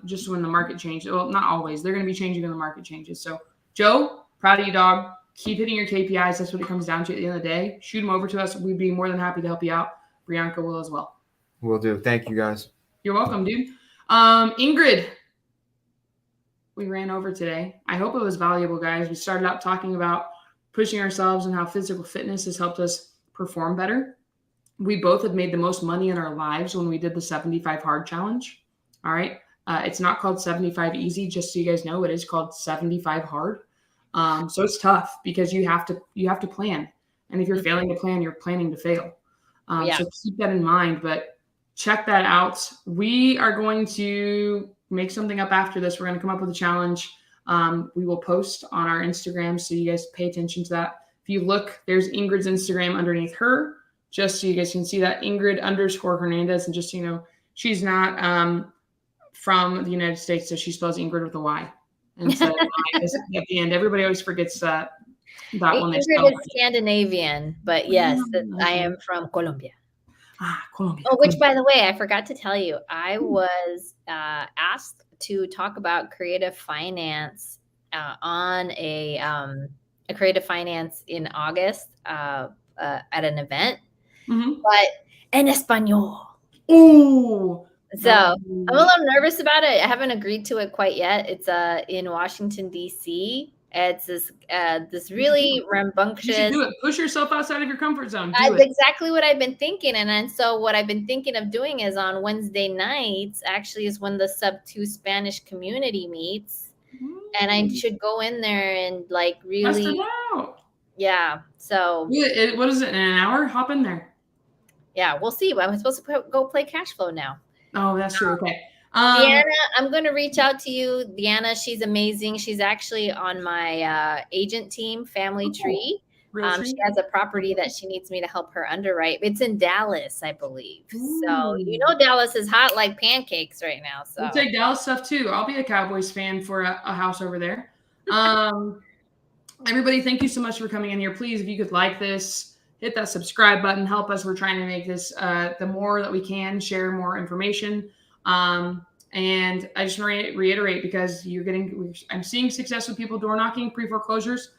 just when the market changes. Well, not always. They're going to be changing when the market changes. So Joe, proud of you, dog. Keep hitting your KPIs. That's what it comes down to at the end of the day. Shoot them over to us. We'd be more than happy to help you out. Brianca will as well. Will do. Thank you, guys. You're welcome, dude. Ingryd, we ran over today. I hope it was valuable, guys. We started out talking about pushing ourselves and how physical fitness has helped us perform better. We both have made the most money in our lives when we did the 75 hard challenge. All right. It's not called 75 easy, just so you guys know. It is called 75 hard. So it's tough because you have to plan. And if you're failing to plan, you're planning to fail. So keep that in mind, but check that out. We are going to make something up after this. We're going to come up with a challenge. We will post on our Instagram, so you guys pay attention to that. If you look, there's Ingryd's Instagram underneath her, just so you guys can see that, Ingryd_Hernandez. And just so you know, she's not from the United States, so she spells Ingryd with a Y. And so at the end, everybody always forgets that one. Ingryd is Scandinavian, but yes, I am from Colombia. Colombia. Oh, which, by the way, I forgot to tell you, I was asked to talk about creative finance on a creative finance in August at an event, but en español. Ooh. So I'm a little nervous about it. I haven't agreed to it quite yet. It's in Washington, D.C. It's this really rambunctious. You should do it. Push yourself outside of your comfort zone. That's exactly what I've been thinking. And so what I've been thinking of doing is on Wednesday nights actually is when the SubTo Spanish community meets. And I should go in there and like really test it out. Yeah. So what is it, in an hour? Hop in there. Yeah, we'll see. I'm supposed to go play cash flow now. Oh, that's true. Okay. Deanna, I'm going to reach out to you. Deanna, she's amazing. She's actually on my agent team, Family Tree. She has a property that she needs me to help her underwrite. It's in Dallas, I believe. Ooh. So, you know, Dallas is hot like pancakes right now. So we'll take Dallas stuff too. I'll be a Cowboys fan for a house over there. Everybody, thank you so much for coming in here. Please, if you could like this, hit that subscribe button. Help us. We're trying to make this the more that we can, share more information. And I just want to reiterate, because I'm seeing success with people door knocking, pre-foreclosures.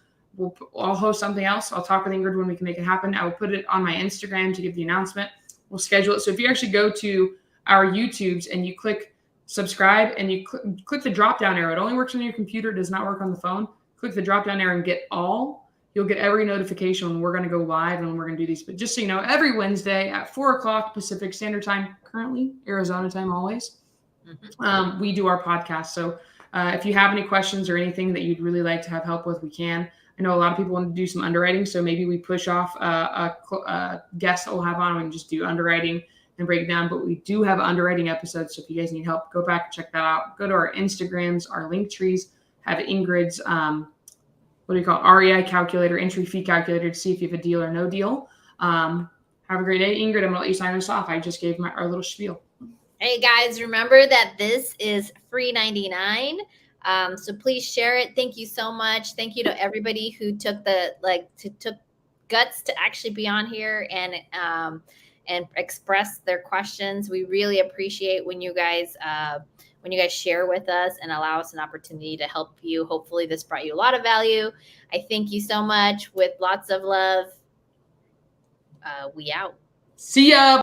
I'll host something else. I'll talk with Ingryd when we can make it happen. I will put it on my Instagram to give the announcement. We'll schedule it. So if you actually go to our YouTubes and you click subscribe and you click the drop-down arrow, it only works on your computer. It does not work on the phone. Click the drop-down arrow and get all. You'll get every notification when we're going to go live and when we're going to do these. But just so you know, every Wednesday at 4 o'clock Pacific Standard Time, currently Arizona time always, we do our podcast. So if you have any questions or anything that you'd really like to have help with, we can. I know a lot of people want to do some underwriting, so maybe we push off a guest that we'll have on and just do underwriting and break it down. But we do have underwriting episodes, so if you guys need help, go back and check that out. Go to our Instagrams, our link trees, have Ingryd's REI calculator, entry fee calculator, to see if you have a deal or no deal. Have a great day. Ingryd, I'm going to let you sign us off. I just gave our little spiel. Hey, guys, remember that this is free 99. So please share it. Thank you so much. Thank you to everybody who took took guts to actually be on here and express their questions. We really appreciate when you guys share with us and allow us an opportunity to help you. Hopefully this brought you a lot of value. I thank you so much. With lots of love. We out. See ya.